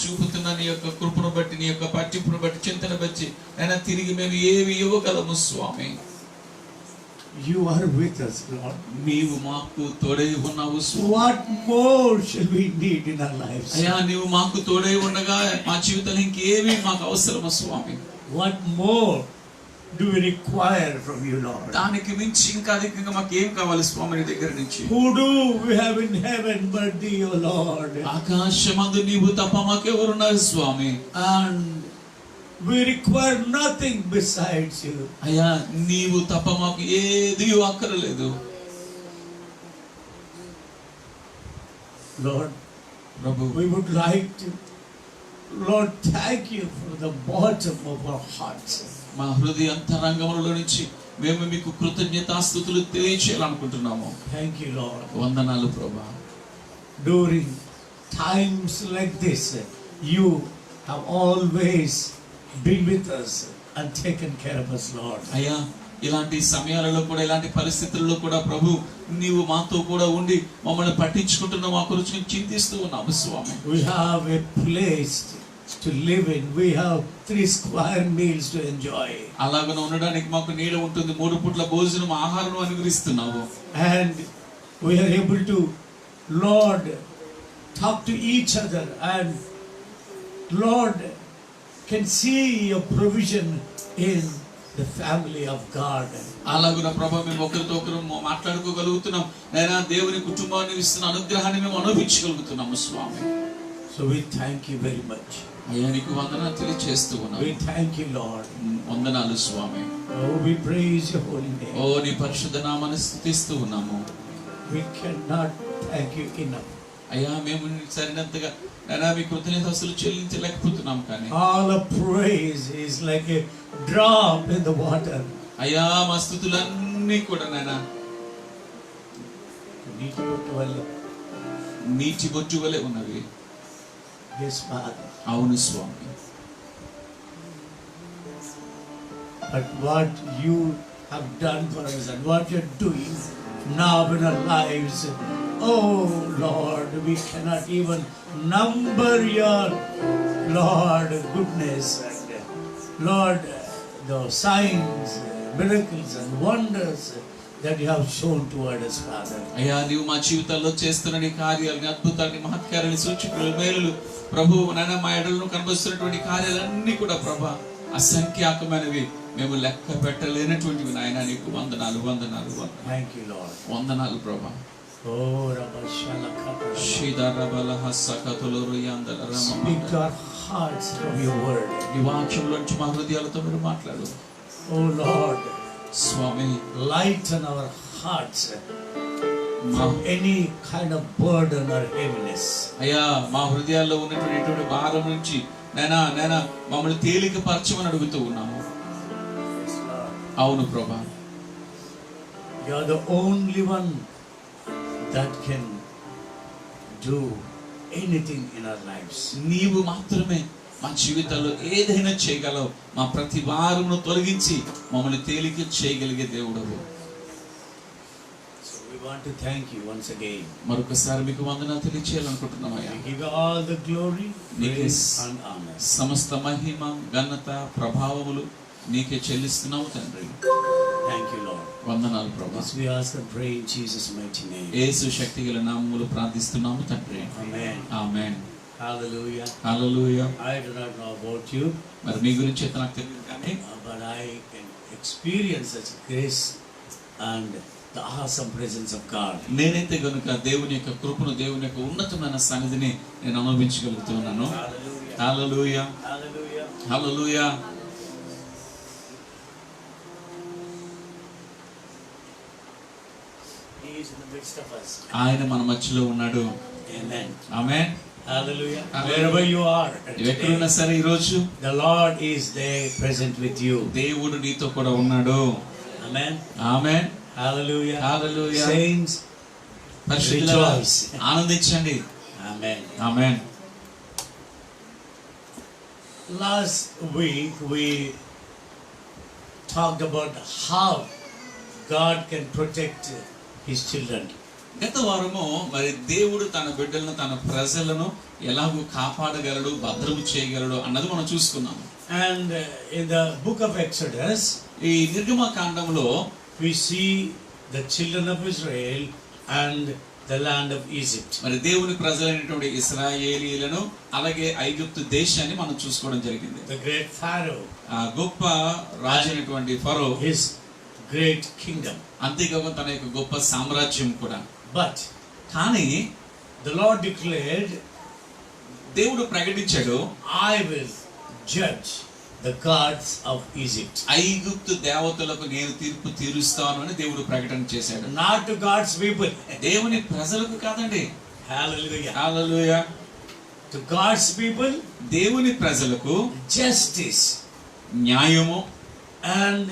చూపుతున్న నీ యొక్క కృపను బట్టి, నీ యొక్క పట్టింపును బట్టి, చింతన బట్టి నైనా తిరిగి మేము ఏవి ఇవ్వగలము స్వామి. You are with us, Lord. నీవు మాకు తోడై ఉన్నావు స్వామి. What more shall we need in our lives? అయ్యా నీవు మాకు తోడై ఉండగా మా జీవితంలో ఇంకేవి మాకు అవసరము స్వామి. What more do we require from you, Lord? దానికి మించి ఇంకా అధికంగా మాకు ఏం కావాలి స్వామి నీ దగ్గర నుంచి? Who do we have in heaven but thee, O Lord? ఆకాశమందు నీవు తప్ప మాకెవరున్నారు స్వామి? And we require nothing besides you. అయ్యా నీవు తప్ప మాకు ఏది అక్కరలేదు. Lord, Prabhu, we would like to, Lord, thank you from the bottom of our hearts. మా హృదయ అంతరంగములో నుంచి మేము మీకు కృతజ్ఞతాస్తుతులు తెలియచేయాలనుకుంటున్నాము. Thank you, Lord. వందనాలు ప్రభా. During times like this, you have always been with us and taken care of us, Lord. అయ్యా ఇలాంటి సమయాలలో కూడా, ఇలాంటి పరిస్థితుల్లో కూడా ప్రభు నీవు మాతో కూడా ఉండి మమ్మల్ని పట్టించుకుంటున్న మా గురించి చింతిస్తూ ఉన్నాము స్వామి. We have a place to live in. We have 3 square meals to enjoy. అలాగనే ఉండడానికి మాకు నీడ ఉంటుంది. 3 పూట్ల భోజనం, ఆహారం అనుగ్రహిస్తున్నావు. And we are able to, Lord, talk to each other, and Lord, can see your provision in the family of God. అలాగున ప్రభా మేము ఒకరితో ఒకరు మాట్లాడుకోగలుగుతున్నాం. నైనా దేవుని కుటుంబాన్ని ఇస్తున్న అనుగ్రహాన్ని మేము అనుభవించగలుగుతున్నాము స్వామి. So we thank you very much. అయ్యా నీకు వందనాలు తెలియజేస్తూ ఉన్నాము. We thank you, Lord. వందనాలు స్వామి. Oh, we praise your holy name. ఓ నీ పరిశుద్ధ నామాన్ని స్తుతిస్తూ ఉన్నాము. We cannot thank you enough. అయ్యా మేము సరినంతగా నైనా మీ కృతజ్ఞతలు చెల్లించలేకపోతున్నాం. కానీ All of praise is like a drop in the water. అయ్యా మా స్తుతులన్నీ కూడా నైనా నీటి బొట్టు వలె ఉన్నవి. Yes, Father. అవును స్వామి. But what you have done for us and what you're doing now in our lives, oh Lord, we cannot even number your, Lord, goodness and Lord, the signs, miracles and wonders that you have shown toward us, Father. అయ్యా నీవు మా జీవితాల్లో చేస్తున్న నీ కార్యాలని, అద్భుతాన్ని, మహత్కార్యాన్ని, సూచకులు, మేలులు ప్రభు నైనా మా ఎడలను కనబరుస్తున్నటువంటి కార్యాలన్నీ కూడా ప్రభా అసంఖ్యాకమైనవి, మేము లెక్క పెట్టలేనటువంటివి. నాయన నీకు వందనాలు వందనాలు వందనాలు. Thank you, Lord. వందనాలు ప్రభా. Oh, Rabashalakata. Speak to our hearts from your word. నీ వాక్యంలోంచి మా హృదయాలతో మీరు మాట్లాడు. Oh Lord, Swamy lighten our hearts from any kind of burden or heaviness. అయ్యా మా హృదయాల్లో ఉన్నటువంటి భారం నుంచి నైనా మమ్మల్ని తేలిక పరచమని అడుగుతూ ఉన్నాము. అవును ప్రభా. You are the only one that can do anything in our lives. నీవు మాత్రమే మా జీవితాల్లో ఏదైనా చేయగలవు. మా ప్రతి భారమును తొలగించి మమ్మల్ని తేలిక చేయగలిగే దేవుడవు. So we want to thank you once again. మరొకసారి మీకు వందనాలు తెలియజేయాలనుకుంటున్నామయ్యా. We give you all the glory, praise and honor. సమస్త మహిమ, ఘనత, ప్రభావములు నీకే చెల్లిస్తున్నావు తండ్రి. Thank you, Lord. వందనాలు ప్రభా. As we ask and pray in Jesus' mighty name. యేసు శక్తిగల నామములో ప్రార్థిస్తున్నాము తండ్రి. Amen. Amen. Hallelujah. Hallelujah. I do not know about you, మరి మీ గురించి అయితే నాకు తెలియదు కానీ but I can experience such grace and the awesome presence of God. నేనైతే గనుక దేవుని యొక్క కృపను, దేవుని యొక్క ఉన్నతమైన సన్నిధిని నేను అనుభవించగలుగుతున్నాను. Hallelujah. Hallelujah. Hallelujah. Hallelujah. He is in the midst of us. ఆయన మన మధ్యలో ఉన్నాడు. Amen. Amen. Hallelujah. Hallelujah. Wherever you are, ఎక్కడున్నా సరే ఈ రోజు the Lord is there present with you. దేవుడు నీతో కూడా ఉన్నాడు. Amen. ఆమేన్. Hallelujah. హల్లెలూయా. Saints, పరిశుద్ధులారా rejoice. ఆనందించండి. Amen. Amen. Last week we talked about how God can protect His children. గత వారము మరి దేవుడు తన బిడ్డలను, తన ప్రజలను ఎలాగో కాపాడగలడు, భద్రము చేయగలడు అన్నది మనం చూసుకున్నాం. And in the book of Exodus, ఈ నిర్గమకాండంలో we see the children of Israel and the land of Egypt. మరి దేవుని ప్రజలైనటువంటి ఇశ్రాయేలీయులను అలాగే ఐగుప్తు దేశాన్ని మనం చూసుకోవడం జరిగింది. The great Pharaoh, ఆ గొప్ప రాజు అయినటువంటి ఫరో, his great kingdom. అంతేకాకుండా తన యొక్క గొప్ప సామ్రాజ్యం కూడా. But కానీ the Lord declared, దేవుడు ప్రకటించాడు, I will judge the gods of Egypt. ఐగుప్తు దేవతలకు నేను తీర్పు తీరుస్తాను అని దేవుడు ప్రకటన చేశాడు. Not to God's people. దేవుని ప్రజలకు కాదండి. Hallelujah. Hallelujah. To God's people, దేవుని ప్రజలకు justice న్యాయము and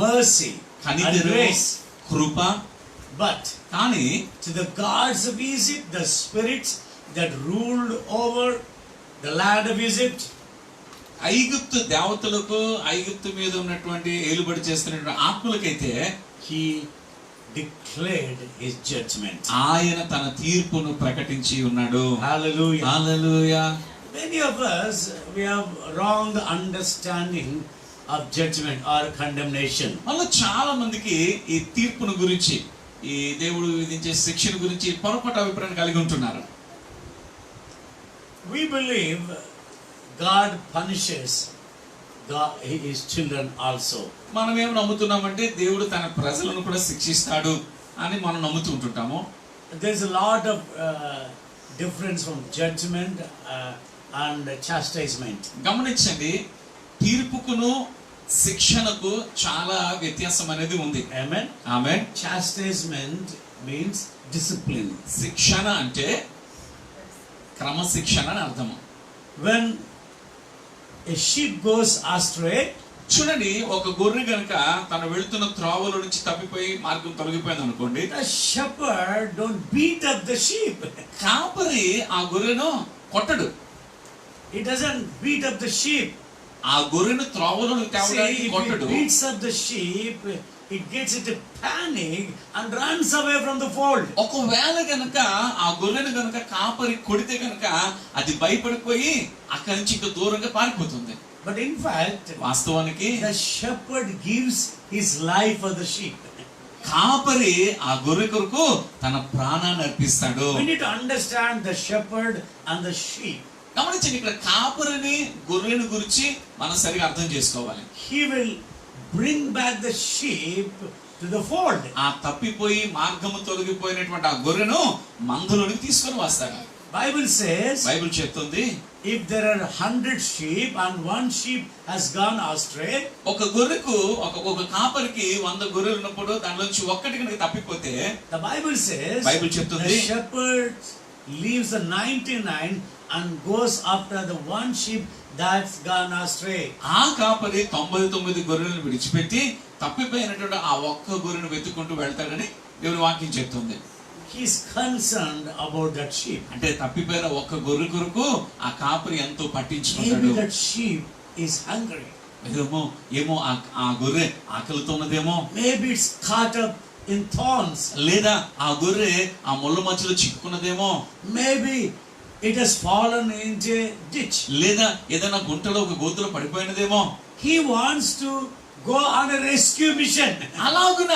mercy and కనికరము, grace. కృప. But కానీ to the gods of Egypt, the spirits that ruled over the land of Egypt, ఐగుప్తు దేవతలకు, ఐగుప్తు మీద ఉన్నటువంటి ఏలుబడి చేస్తున్నటువంటి ఆత్మలకైతే he declared his judgment. ఆయన తన తీర్పును ప్రకటించి ఉన్నాడు. Hallelujah. Hallelujah. Many of us, we have wrong understanding of judgment or condemnation. మళ్ళీ చాలా మందికి ఈ తీర్పును గురించి, ఈ దేవుడు విధించే శిక్షణ గురించి పొరపాటు అభిప్రాయం కలిగి ఉంటున్నారు. We believe God punishes his children also. మనం ఏం నమ్ముతున్నామంటే దేవుడు తన ప్రజలను కూడా శిక్షిస్తాడు అని మనం నమ్ముతూ ఉంటుంటాము. There's a lot of difference from judgment and chastisement. గమనించండి, తీర్పుకును శిక్షణకు చాలా వ్యత్యాసం అనేది ఉంది. Amen. ఆమేన్. Chastisement means discipline. శిక్షణ అంటే క్రమశిక్షణ అని అర్థము. When a sheep goes astray, చూడండి, ఒక గొర్రె గనుక తను వెళ్తున్న త్రోవలో నుంచి తప్పిపోయి మార్గం తొలగిపోయింది అనుకోండి, the shepherd don't beat up the sheep. కాపరి ఆ గొర్రెను కొట్టడు. He doesn't beat up the sheep. ఆ గొర్రెను త్రోవలో See, తేవడానికి if he కొట్టడు. beats up the sheep, it gets into panic and runs away from the fold. ఒకవేళ గనక ఆ గొర్రెను గనక కాపరి కొడితే గనక అది భయపడిపోయి అక్కడి నుంచి ఇంకా దూరంగా పారిపోతుంది. But in fact, వాస్తవానికి the shepherd gives his life for the sheep. కాపరి ఆ గొర్రె కొరకు తన ప్రాణాన్ని అర్పిస్తాడు. We need to understand the shepherd and the sheep. గమనించండి, ఇక్కడ కాపరిని గొర్రెను గురించి మనం సరిగా అర్థం చేసుకోవాలి. He will bring back the sheep to the fold. ఆ తప్పిపోయి మార్గము తొలగిపోయినటువంటి ఆ గొర్రెను మందలోనికి తీసుకొని వస్తాడు. Bible says, బైబిల్ చెప్తుంది, if there are 100 sheep and one sheep has gone astray, ఒక గొర్రెకు ఒక కాపరికి 100 గొర్రెలు ఉన్నప్పుడు దానిలోంచి ఒక్కటి కనుక తప్పిపోతే, the Bible says, బైబిల్ చెప్తుంది, the shepherd leaves the 99 and goes after the one sheep that's gone astray. ఆ కాపరి 99 గొర్రెలను విడిచిపెట్టి తప్పిపోయినటువంటి ఆ ఒక్క గొర్రెను వెతుక్కుంటూ వెళ్తాడని దేవుని వాక్యం చెప్తుంది. He is concerned about that sheep. అంటే తప్పిపోయిన ఒక్క గొర్రె కొరకు ఆ కాపరి ఎంతో Maybe పట్టించుకుంటాడు. that sheep is hungry. ఏమో ఆ గొర్రె ఆకలితో ఉన్నదేమో, Maybe it's caught up in thorns. లేదా ఆ గొర్రె ఆ ముళ్ళ మధ్యలో చిక్కుకున్నదేమో, Maybe it has fallen into a ditch. లేదా ఏదైనా గుంటలో ఒక గోతులో పడిపోయినదేమో. He wants to go on a rescue mission. అలాగున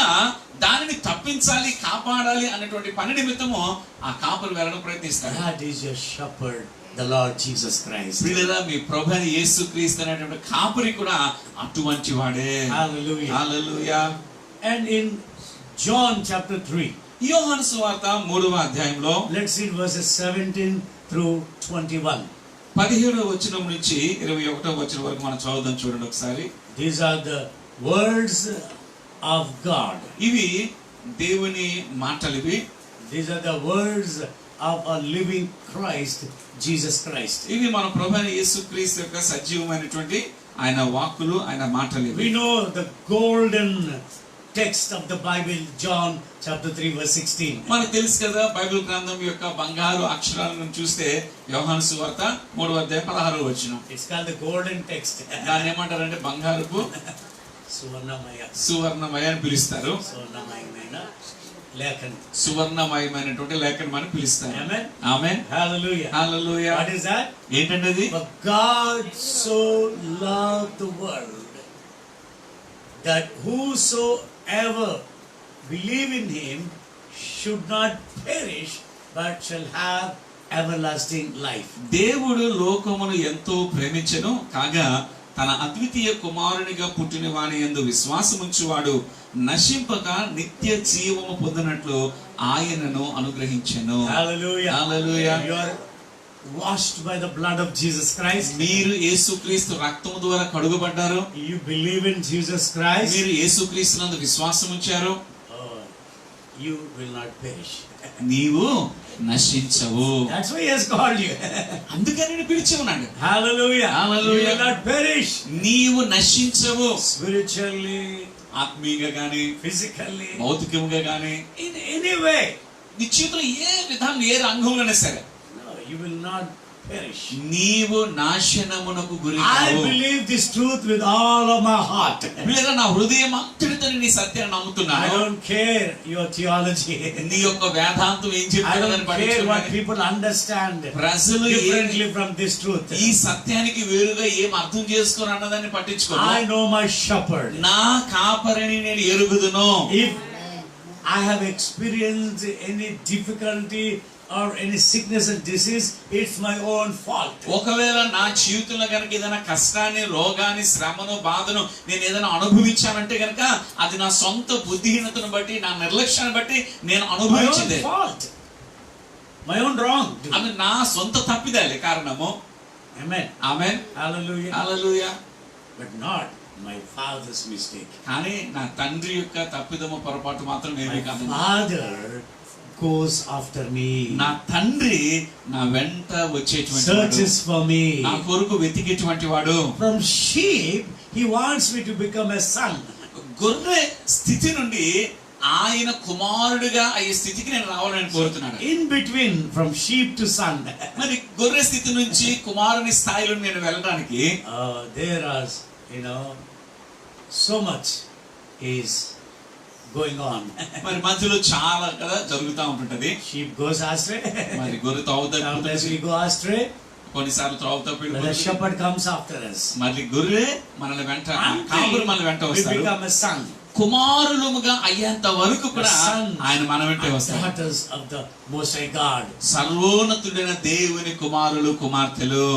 దానిని తప్పించాలి, కాపాడాలి అనేటువంటి పని నిమిత్తము ఆ కాపరి వెళ్ళడం ప్రయత్నిస్తాడు. That is your shepherd, the Lord Jesus Christ. ప్రియులారా, మీ ప్రభువైన యేసుక్రీస్తు అనేటువంటి కాపరి కూడా అటువంటి వాడే. Hallelujah. Hallelujah. And in John chapter 3, యోహాను సువార్త 3వ అధ్యాయంలో let's read verses 17 through 21. 17వ వచనం నుంచి 21వ వచనం వరకు మనం చదువుదాం. చూడండి ఒకసారి. These are the words of God. ఇవి దేవుని మాటలు. These are the words of a living Christ, Jesus Christ. ఇవి మన ప్రభువైన యేసుక్రీస్తు యొక్క సజీవమైనటువంటి ఆయన వాక్కులు, ఆయన మాటలు. We know the golden text of the Bible, John chapter 3 verse 16. మనకు తెలుసు కదా, బైబిల్ గ్రంథం యొక్క బంగారు అక్షరాలను చూస్తే యోహాను సువార్త 3వ అధ్యాయం 16వ వచనం. It's called the golden text. దాన్ని ఏమంటారంటే బంగారుపు Suvarnamaya. సువర్ణమయ అని పిలుస్తారు. Suvarnamaya. లేఖనం. సువర్ణమయమైనటువంటి లేఖనం అని పిలుస్తారు. Amen. Amen. Hallelujah. Hallelujah. What is that? ఏంటండి అది? For God so loved the world that whosoever believe in him should not perish but shall have everlasting life. దేవుడు లోకమును ఎంతో ప్రేమించెను కాగా తన అద్వితీయ కుమారునిగా పుట్టిన వాని యందు విశ్వాసముంచువాడు నశింపక నిత్య జీవము పొందినట్లు ఆయనను అనుగ్రహించెను. Hallelujah. Hallelujah. You are washed by the blood of Jesus Christ. మీరు యేసుక్రీస్తు రక్తము ద్వారా కడుగబడ్డారు. You believe in Jesus Christ. మీరు యేసుక్రీస్తునందు విశ్వాసం ఉంచారు. You will not perish. నీవు నశించవు. That's why he has called you. అందుకని నేను పిలిచి ఉన్నాడు. Hallelujah. Hallelujah. You will not perish. నీవు నశించవు. Spiritually, ఆత్మీయంగా గాని, physically, భౌతికంగా గాని, in any way. నీ జీవితంలో ఏ విధానం ఏ రంగంలోనే సరే No, you will not perish. నీవు నాశనమునకు గురి I కావు. believe this truth with all of my heart. వీళ్ళ నా హృదయం అంతటితో నీ సత్యాన్ని I నమ్ముతున్నాను. don't care your theology. నీ యొక్క వేదాంతం ఏం I చెప్తారో don't దాన్ని care what పట్టించుకోవాలి. people understand ప్రజలు differently from this truth. ఈ సత్యానికి వేరుగా ఏం అర్థం చేసుకోరు అన్నదాన్ని పట్టించుకోను. I know my shepherd. నా కాపరిని నేను ఎరుగుదును. If I have experienced any difficulty or any sickness and disease, it's my own fault. ఒకవేళ నా జీవితంలో కనుక ఏదైనా కష్టాన్ని, రోగాన్ని, శ్రమను, బాధను నేను ఏదైనా అనుభవించానంటే కనుక అది నా సొంత బుద్ధిహీనతను బట్టి, నా నిర్లక్ష్యాన్ని బట్టి నేను My own అనుభవించిందే. fault. My own wrong. అది నా సొంత తప్పిదాలే కారణము. Amen. Amen. Hallelujah. Hallelujah. But not my father's mistake. కానీ నా తండ్రి యొక్క తప్పిదము పొరపాటు మాత్రం My ఏమీ కాదు. father goes after me, నా తండ్రి నా వెంట వచ్చేటువంటి వాడు. searches for me. నా కొరకు వెతికేటువంటి వాడు. From sheep, he wants me to become a son. గొర్రె స్థితి నుండి ఆయన కుమారుడిగా అయ్యే స్థితికి నేను రావాలని కోరుతున్నాను. In between, from sheep to son, మరి గొర్రె స్థితి నుంచి కుమారుని స్థాయిలో నేను వెళ్ళడానికి there are, so much is going on. మరి మధ్యలో చాలా కదా జరుగుతూ ఉంటుంటది. Sheep goes astray. మరి గొర్రె త్రోవ Sometimes తప్పి we go astray. కొన్నిసార్లు త్రోవ తప్పి But the shepherd comes after us. మరి గొర్రె మనల్ని వెంట, కాపురు మనల్ని వెంట Until we వస్తారు. become a son. కుమారులుగా అయ్యేంత వరకు కూడా ఆయన మన వెంటే వస్తారు. Daughters of the Most High God. సర్వోన్నతుడైన దేవుని కుమారులు, కుమార్తెలు.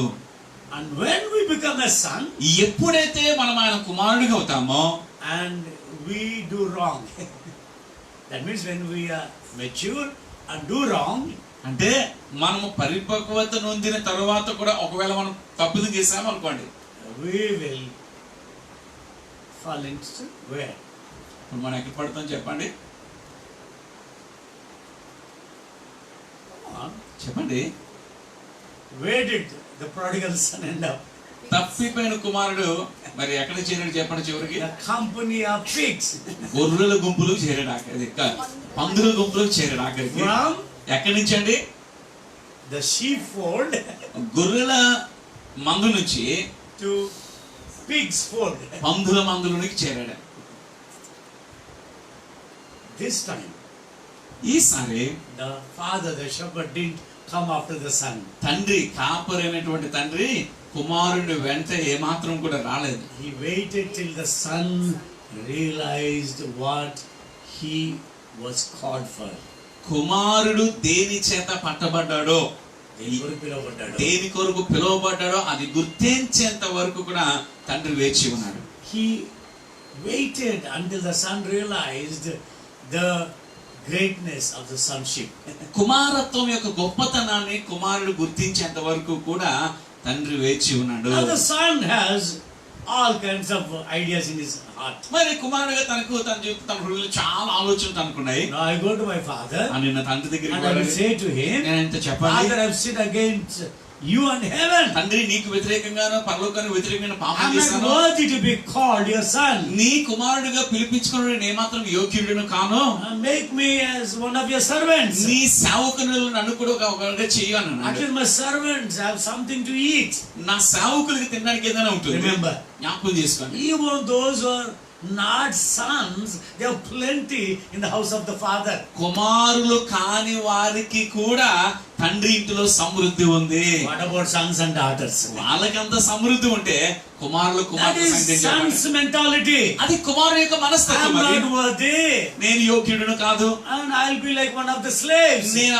And when we become a son, ఎప్పుడైతే మనం ఆయన కుమారుడిగా అవుతామో and we do wrong, that means when we are mature and do wrong, అంటే మనము పరిపక్వత నొందిన తర్వాత కూడా ఒకవేళ మనం తప్పులు చేసాము అనుకోండి, we will fall into where? ఇప్పుడు మనం ఎక్కడ పడతాం చెప్పండి, Come on. చెప్పండి. Where did the prodigal son end up? తప్పిపోయిన కుమారుడు మరి ఎక్కడ చేరాడు చెప్పండి? చివరికి The company of pigs. గొర్రెల గుంపులు చేరాడు. ఆఖరికి పందుల గుంపులు చేరాడు. ఆఖరికి From ఎక్కడి నుంచి అండి? the sheepfold గొర్రెల మందు నుంచి to pigs fold. పందుల మందులోనికి చేరాడు. This time, ఈసారి the father, the shepherd, didn't come after the son. తండ్రి, కాపరైనటువంటి తండ్రి కుమారుని వెంట ఏమాత్రం కూడా రాలేదు. He waited till the son realized what he was called for. కుమారుడు దేని చేత పట్టబడ్డాడో, దేని కొరకు పిలువబడ్డాడో అది గుర్తించేంత వరకు కూడా తండ్రి వేచి ఉన్నాడు. He waited until the son realized the greatness of the sonship. కుమారత్వం యొక్క గొప్పతనాన్ని కుమారుడు గుర్తించేంత వరకు కూడా తండ్రి వేచి ఉన్నాడు. Now the son has all kinds of ideas in his heart. మరి కుమారుడుగా తన జీవితం, తన హృదయంలో చాలా ఆలోచనలు అనుకున్నాయి. Now I go to my father అని నా తండ్రి దగ్గరికి and I will say to him, నేను ఇంత చెప్పాలి, Father, I have sinned against you and heaven. తండ్రి నీకు వ్యతిరేకంగానో పరలోకానికి వ్యతిరేకంగా పాపం I am not చేశాను. worthy to be called your son. నీ కుమారుడిగా పిలిపించుకుని నేను ఏమాత్రం యోగ్యుడిను కాను. Make me as one of your servants. నీ సేవకులను నన్ను కూడా ఒకగా చెయ్యి అన్నాడు. At least my servants have something to eat. నా సేవకులకి తినడానికి ఏదైనా ఉంటుంది. Remember, జ్ఞాపకం చేసుకోండి. even those who are not sons, they have plenty in the house of the father. కుమారులు కాని వారికి కూడా తండ్రి ఇంటిలో సమృద్ధి ఉంది. What about sons and daughters? వాళ్ళకంత సమృద్ధి ఉంటే కుమారులు That కుమార్తె సంఖ్య is son's mentality. అది కుమారుడు యొక్క I మనస్తత్వం. am అది not worthy, నేను యోగ్యుడును కాదు, and I'll be like one of the slaves. నేను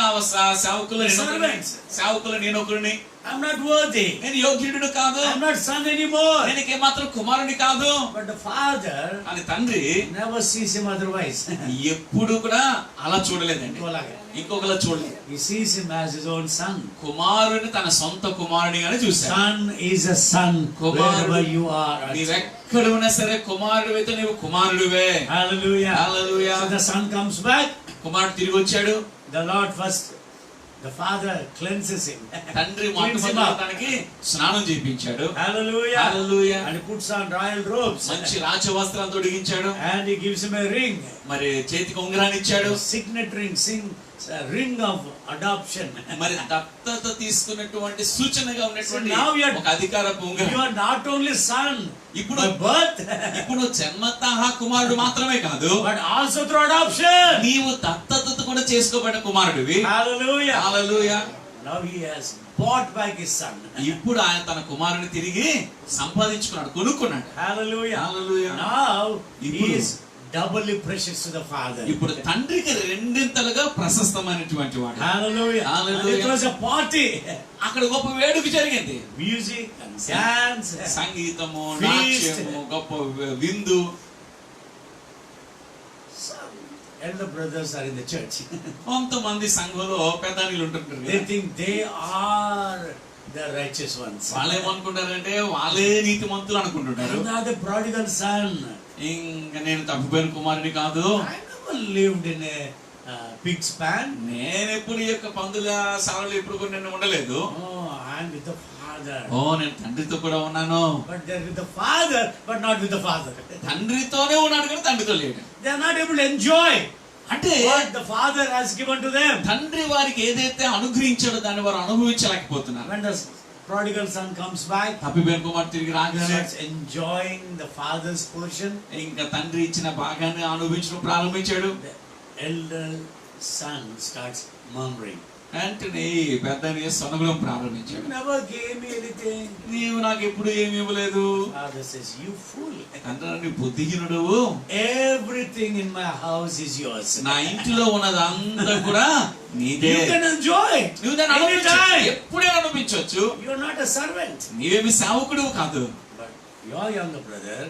Servants. సేవకులు నేను ఒకరిని, I'm not worthy. నేను యోగ్యుడు కాదు, I'm not son anymore. నేను ఏమాత్రం కుమారుని కాదు. But the father అని తండ్రి never sees him otherwise. ఎప్పుడు కూడా అలా చూడలేదండి, ఇంకోలాగా. ఇంకొకలా చూడలేదు. He sees him as his own son. కుమారుని తన సొంత కుమారునిగానే చూశాడు. Son is a son wherever you are. నీవెక్కడ ఉన్నా సరే కుమారుడు అయితే నీవు కుమారుడివే. Hallelujah. Hallelujah. So the son comes back. కుమారుడు తిరిగి వచ్చాడు. The Lord first, the father cleanses him. తండ్రి Cleans him up. తనకి స్నానం చేయించాడు. Hallelujah. Hallelujah. And he puts on royal robes. మంచి రాజవస్త్రాలు తొడిగించాడు. And he gives him a ring. మరి చేతికి ఉంగరాన్ని ఇచ్చాడు. Signet ring, ring of adoption. మరి దత్తత తీసుకున్నటువంటి సూచనగా ఉన్నటువంటి So now you are- ఒక అధికారపు You ఉంగరం. are not only son ఇప్పుడు by birth, ఇప్పుడు జన్మతః కుమారుడు మాత్రమే కాదు, but also through adoption. నీవు దత్తత కూడా చేసుకోబడిన కుమారుడివి. Hallelujah. Hallelujah. Now he has bought back his son. ఇప్పుడు ఆయన తన కుమారుని తిరిగి సంపాదించుకున్నాడు, కొనుక్కున్నాడు. Hallelujah. హల్లెలూయా. Now he ఇప్పుడు- is doubly precious to the father. ఇప్పుడు తండ్రికి రెండింతలుగా ప్రశస్తమైనటువంటి వాడు. Hallelujah. Hallelujah. And it was a party. అక్కడ గొప్ప వేడుక జరిగింది. Music and dance. సంగీతము, Feast. నాట్యము, గొప్ప విందు. Some elder brothers are in the church. కొంతమంది సంఘంలో పెద్దలు ఉంటుంటారు They కదా. think they are the righteous ones. వాళ్ళు ఏమనుకుంటారంటే వాళ్ళే నీతిమంతులు అనుకుంటుంటారు. I'm not the prodigal son. ఇంకా నేను తప్పిపోయిన కుమారుని కాదు, I never lived in a pig's pan. నేను ఎప్పుడు ఈ యొక్క పందుల సాలలో ఎప్పుడు కూడా నేను ఉండలేదు. Oh, I'm with the father. ఓ నేను తండ్రితో కూడా ఉన్నాను. But they're with the father, but not with the father. తండ్రితోనే ఉన్నాడు కానీ తండ్రితో లేడు. They are not able to enjoy అంటే what the father has given to them. తండ్రి వారికి ఏదైతే అనుగ్రహించాడో దాన్ని వారు అనుభవించలేకపోతున్నారు. When the prodigal son comes back, తప్పిపోయిన కుమారుడు తిరిగి he రాగానే starts enjoying the father's portion. ఇంకా తండ్రి ఇచ్చిన భాగాన్ని అనుభవించడం ప్రారంభించాడు. The elder son starts murmuring. వెంటనే పెద్ద సొనగడం You ప్రారంభించాడు. never gave me anything. నీవు నాకు ఎప్పుడు ఏమి ఇవ్వలేదు. Father says, you fool. తండ్రి నీ బుద్ధిహీనుడు, Everything in my house is yours. నా ఇంటిలో ఉన్నదంతా కూడా నీదే. You can enjoy it నువ్వు దాన్ని అనుభవించు, anytime. ఎప్పుడే అనుభవించవచ్చు. You are not a servant. నీవేమి సేవకుడు కాదు. But your younger brother,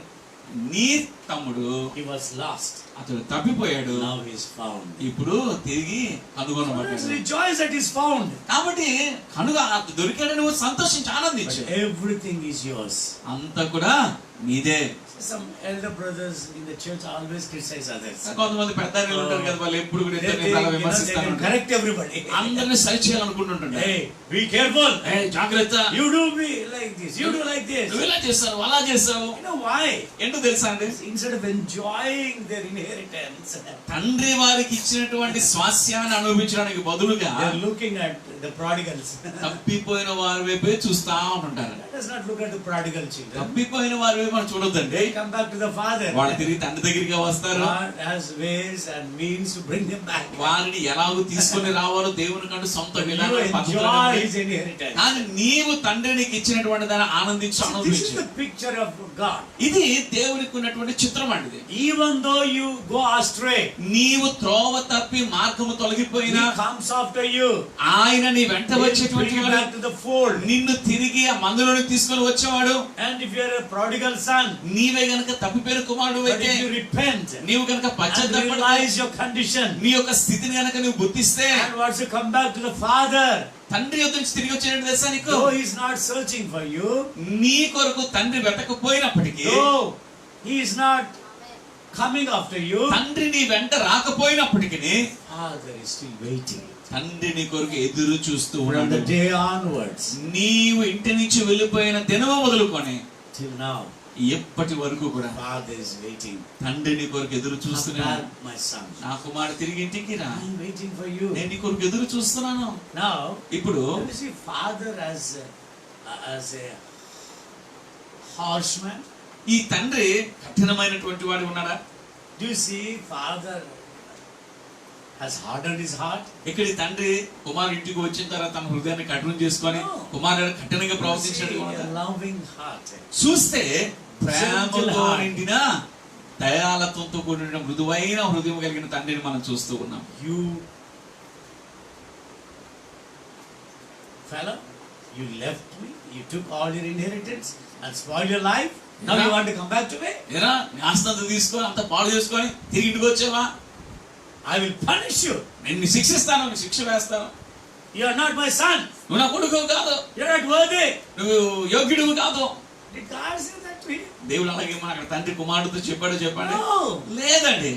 నీ తమ్ముడు he was lost. అతడు తప్పిపోయాడు, Now he is found. ఇప్పుడు తిరిగి Let's కనుగొనబడ్డాడు. rejoice that he is found. కాబట్టి దొరికాడని నువ్వు సంతోషించి ఆనందించు. But everything is yours. అంతా కూడా నీదే. Some elder brothers in the church always criticize others. కొంతమంది పెద్ద ఉంటారు కదా, వాళ్ళు ఎప్పుడు కూడా They ఇద్దరిని think, అలా they విమర్శిస్తారు. can correct everybody. అందరిని సరి చేయాలనుకుంటుంటారు. Hey, be careful. జాగ్రత్త, You do me like this. You do like this. నువ్వు ఇలా చేస్తావు అలా చేస్తావు. You know why? ఎందుకు తెలుసా అండి? Instead of enjoying their inheritance, తండ్రి వారికి ఇచ్చినటువంటి స్వాస్యాన్ని అనుభవించడానికి బదులుగా they're looking at the prodigals. తప్పిపోయిన వారి వైపే చూస్తా ఉంటుంటారు. Let us not look at the prodigal children. తప్పిపోయిన వారి వైపు మనం చూడొద్దండి. They come back to the father. వాళ్ళు తిరిగి తండ్రి దగ్గరికి వస్తారు. God has ways and means to bring them back. వారిని ఎలాగో తీసుకొని రావాలో దేవుని కంటే సొంత You విధానం పద్ధతులు enjoy ఉన్నాయి. his inheritance. కానీ నీవు తండ్రి నీకు ఇచ్చినటువంటి దాన్ని ఆనందించు, This is అనుభవించు. the picture of God. ఇది దేవునికి ఉన్నటువంటి చిత్రం అండి. Even though you go astray, నీవు త్రోవ తప్పి మార్గము he తొలగిపోయినా comes after you. ఆయన నీ వెంట He'll వచ్చేటువంటి bring you వాడు, back to the fold. నిన్ను తిరిగి ఆ మందులోకి తీసుకొని వచ్చేవాడు. And if you are a prodigal son, నీవే గనక తప్పిపోయిన కుమారుడు but అయితే, if you repent నీవు గనక and పశ్చాత్తాపడి realize your condition, నీ యొక్క స్థితిని గనక నువ్వు గుర్తిస్తే, and once you come back to the father, తండ్రి యొద్ద నుంచి తిరిగి వచ్చేటువంటి దశ నీకు. though he is not searching for you, నీ కొరకు తండ్రి వెతకపోయినప్పటికీ, though he is not coming after you, తండ్రి నీ వెంట రాకపోయినప్పటికీ, father is still waiting. తండ్రి నీ కొరకు ఎదురు చూస్తూ From ఉన్నాడు. the day onwards నీవు ఇంటి నుంచి వెళ్ళిపోయిన దినము మొదలుకొని till now, ఎప్పటి వరకు కూడా father is waiting. తండ్రి నీ కొరకు ఎదురు Come చూస్తున్నాడు. back, my son. నా కుమారుడు తిరిగి ఇంటికి రా, I'm waiting for you. నేను నీ కొరకు ఎదురు చూస్తున్నాను. Now, ఇప్పుడు you see father as a harsh man. ఈ తండ్రి కఠినమైనటువంటి వాడు ఉన్నాడా? Do you see father has hardened his heart? ఇక్కడ ఈ తండ్రి కుమారుడు ఇంటికి వచ్చిన తర్వాత తన హృదయాన్ని కఠినం చేసుకొని కుమారుడు కఠినంగా ప్రవర్తించినట్టుగా See, ఉన్నదా? a loving heart. చూస్తే ప్రేమతో నిండిన దయాలత్వంతో కూడిన మృదువైన హృదయం కలిగిన తండ్రిని మనం చూస్తూ ఉన్నాం. You fellow, you left me, you took all your inheritance and spoiled your life. Now you want to come back to me? ఏరా నీ ఆస్తి అంతా తీసుకొని అంత పాడు చేసుకొని తిరిగి ఇంటికి వచ్చావా? I will punish you. నేను శిక్షిస్తాను, నీకు శిక్ష వేస్తాను. You are not my son. నువ్వు నా కొడుకు కాదు, You are not worthy. నువ్వు యోగ్యుడు కాదు. Did God say that to him? దేవుడు అలాగే మన అక్కడ తండ్రి కుమారుడితో చెప్పాడు చెప్పండి? No. లేదండి.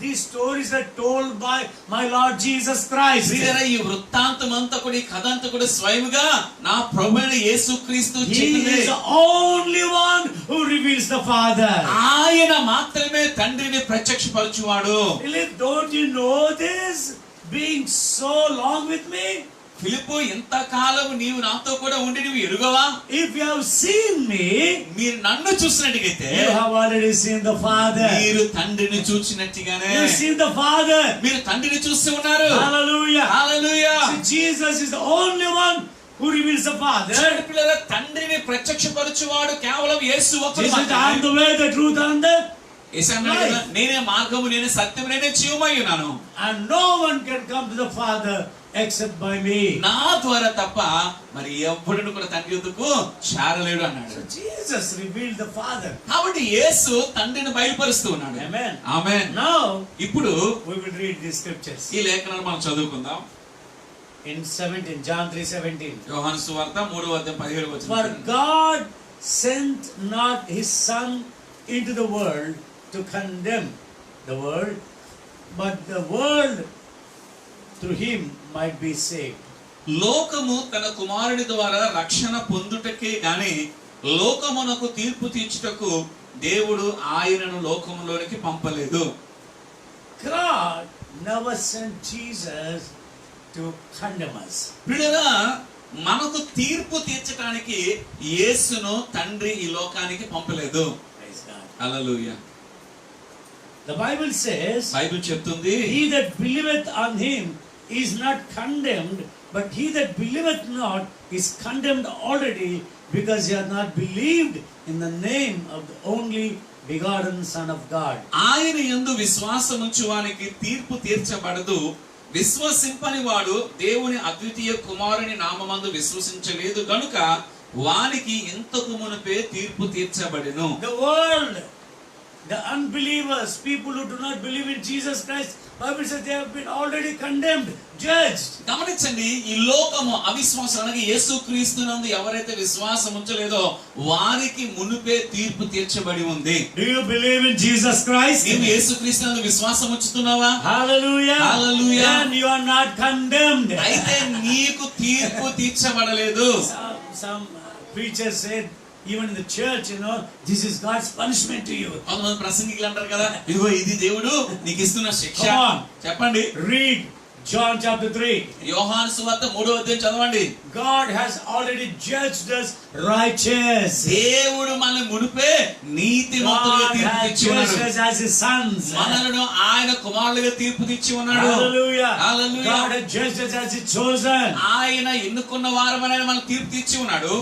These stories are told by my Lord Jesus Christ. ప్రియరా, ఈ వృత్తాంతం అంతా కూడా ఈ కథ అంతా కూడా స్వయముగా నా ప్రభువైన యేసుక్రీస్తు He చెప్పినదే. is the only one who reveals the Father. ఆయన మాత్రమే తండ్రిని ప్రత్యక్షపరచువాడు. Philip, don't you know this? Being so long with me? ఫిలిప్పు, ఎంతకాలం నీవు నాతో కూడా ఉండి నువ్వు ఎరుగవా? If you have seen me, మీరు నన్ను చూసినట్టుగైతే you have already seen the Father. మీరు తండ్రిని చూసినట్టుగానే You have seen the Father. మీరు తండ్రిని చూస్తూ ఉన్నారు. Hallelujah. Hallelujah. See, Jesus is the only one who reveals the Father. పిల్లల తండ్రిని ప్రత్యక్షపరచువాడు కేవలం యేసు ఒక్కడు Jesus said, I am మాత్రమే. the way, the truth, and the యేసు అన్నాడు కదా, నేనే మార్గము, నేనే సత్యము, నేనే జీవమై ఉన్నాను. and no one can come to the Father except by me. నా ద్వారా తప్ప మరి ఎవ్వడును కూడా తండ్రి యొద్దకు చేరలేడు అన్నాడు. So Jesus revealed the Father. కాబట్టి యేసు తండ్రిని బయలుపరుస్తూ ఉన్నాడు. Amen. ఆమేన్. Now ఇప్పుడు we will read these scriptures. ఈ లేఖనాలు మనం చదువుకుందాం. In 17, John 3:17. యోహాను సువార్త 3:17 For God sent not his Son into the world to condemn the world, but the world through him might be saved. లోకము తన కుమారుడి ద్వారా రక్షణ పొందుటకే గాని లోకమునకు తీర్పు తీర్చుటకు దేవుడు ఆయనను లోకములోనికి పంపలేదు. God never sent Jesus to condemn us. ప్రియులారా, మనకు తీర్పు తీర్చడానికి యేసును తండ్రి ఈ లోకానికి పంపలేదు. Praise God. Hallelujah. The Bible says, Bible చెప్తుంది, he that believeth on him is not condemned, but he that believeth not is condemned already, because he hath not believed in the name of the only begotten Son of God. ఆయన యందు విశ్వాసముంచువానికి తీర్పు తీర్చబడదు. విశ్వసింపని వాడు దేవుని అద్వితీయ కుమారుని నామమందు విశ్వసించలేదు గనుక వానికి ఇంతకు మునుపే తీర్పు తీర్చబడెను. The world, the unbelievers, people who do not believe in Jesus Christ, Bible says they have been already condemned, judged. గమనించండి, ఈ లోకము అవిశ్వాసానికి యేసుక్రీస్తునందు ఎవరైతే విశ్వాసం ఉంచలేదో వారికి మునుపే తీర్పు తీర్చబడి ఉంది. Do you believe in Jesus Christ? నీవు యేసుక్రీస్తునందు విశ్వాసం ఉంచుతున్నావా? Hallelujah. Hallelujah. Then you are not condemned. అయితే నీకు తీర్పు తీర్చబడలేదు. Some preachers said, even in the church, this is God's punishment to you. కొంతమంది ప్రసంగికులు అంటారు కదా, ఇదిగో ఇది దేవుడు నీకు ఇస్తున్న శిక్ష. Come on. చెప్పండి, Read John chapter 3. యోహాను సువార్త 3:3 చదవండి. God has already judged us righteous. దేవుడు మనల్ని మునిపే నీతిమంతులుగా God తీర్పు has తీర్చి judged ఉన్నాడు. us as his sons. మనలను ఆయన కుమారులుగా తీర్పు తీర్చి ఉన్నాడు. Hallelujah. Hallelujah. God has judged us as his chosen. ఆయన ఎన్నుకున్న వారమని మనం తీర్పు తీర్చి ఉన్నాడు.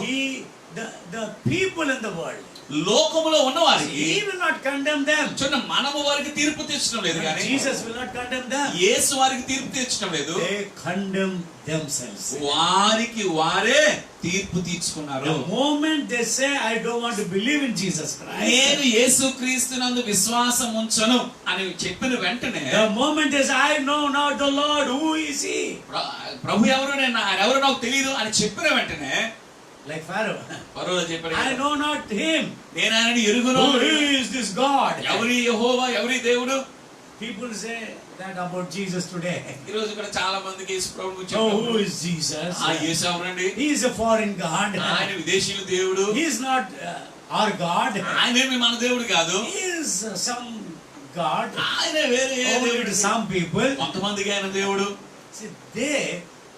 The people in the world, లోకములో ఉన్నవారికి he will not condemn them. చూడండి, మనము వారికి తీర్పు తీర్చడం లేదు కానీ Jesus will not condemn them. యేసు వారికి తీర్పు తీర్చడం లేదు. They condemn themselves. వారికి వారే తీర్పు తీర్చుకున్నారు. The moment they say, I don't want to believe in Jesus నేను Christ, యేసుక్రీస్తునందు విశ్వాసం ఉంచను అని చెప్పిన వెంటనే the moment they say, I know not the Lord, who is he? ప్రభు ఎవరు, నేను ఆయన ఎవరు నాకు తెలియదు అని చెప్పిన వెంటనే Like Pharaoh, ఫరోలో చెప్పాడు, I know not him. నేను ఆయనని ఎరుగును. Who is this God? ఎవరి యెహోవా, ఎవరి దేవుడు? People say that about Jesus today. ఈ రోజు ఇక్కడ చాలా మందికి యేసు ప్రభువు గురించి Oh, చెప్తారు. who is Jesus? ఆ యేసు ఎవరండి? He is a foreign God. ఆయన విదేశీయుల దేవుడు. He is not our God. ఆయనేమి మన దేవుడు కాదు. He is some God ఆయన వేరే only to దేవుడు. some people. కొంతమందికి ఆయన దేవుడు. See, they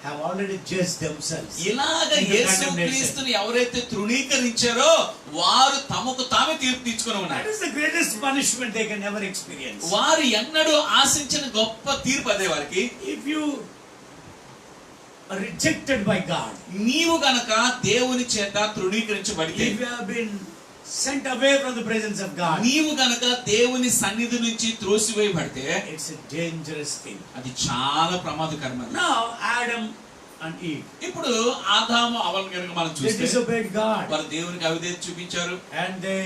have already judged themselves. ఇలాగ in the యేసుక్రీస్తుని ఎవరైతే తృణీకరించారో వారు తమకు తామే తీర్పు తీర్చుకొని That ఉన్నారు. is the greatest punishment they can ever experience. వారు ఎన్నడూ ఆశించిన గొప్ప తీర్పు అదే వారికి. If you are rejected by God, నీవు గనక దేవుని చేత తృణీకరించబడితే, if you have been sent away from the presence of God, నీవు గనక దేవుని సన్నిధి నుంచి త్రోసివేయబడితే it's a dangerous thing. అది చాలా ప్రమాదకరమైనది. Now Adam and Eve, ఇప్పుడు ఆదాము అవ్వలను కనుక మనం they చూస్తే disobeyed God వారు దేవునికి అవిధేయత చూపించారు, and they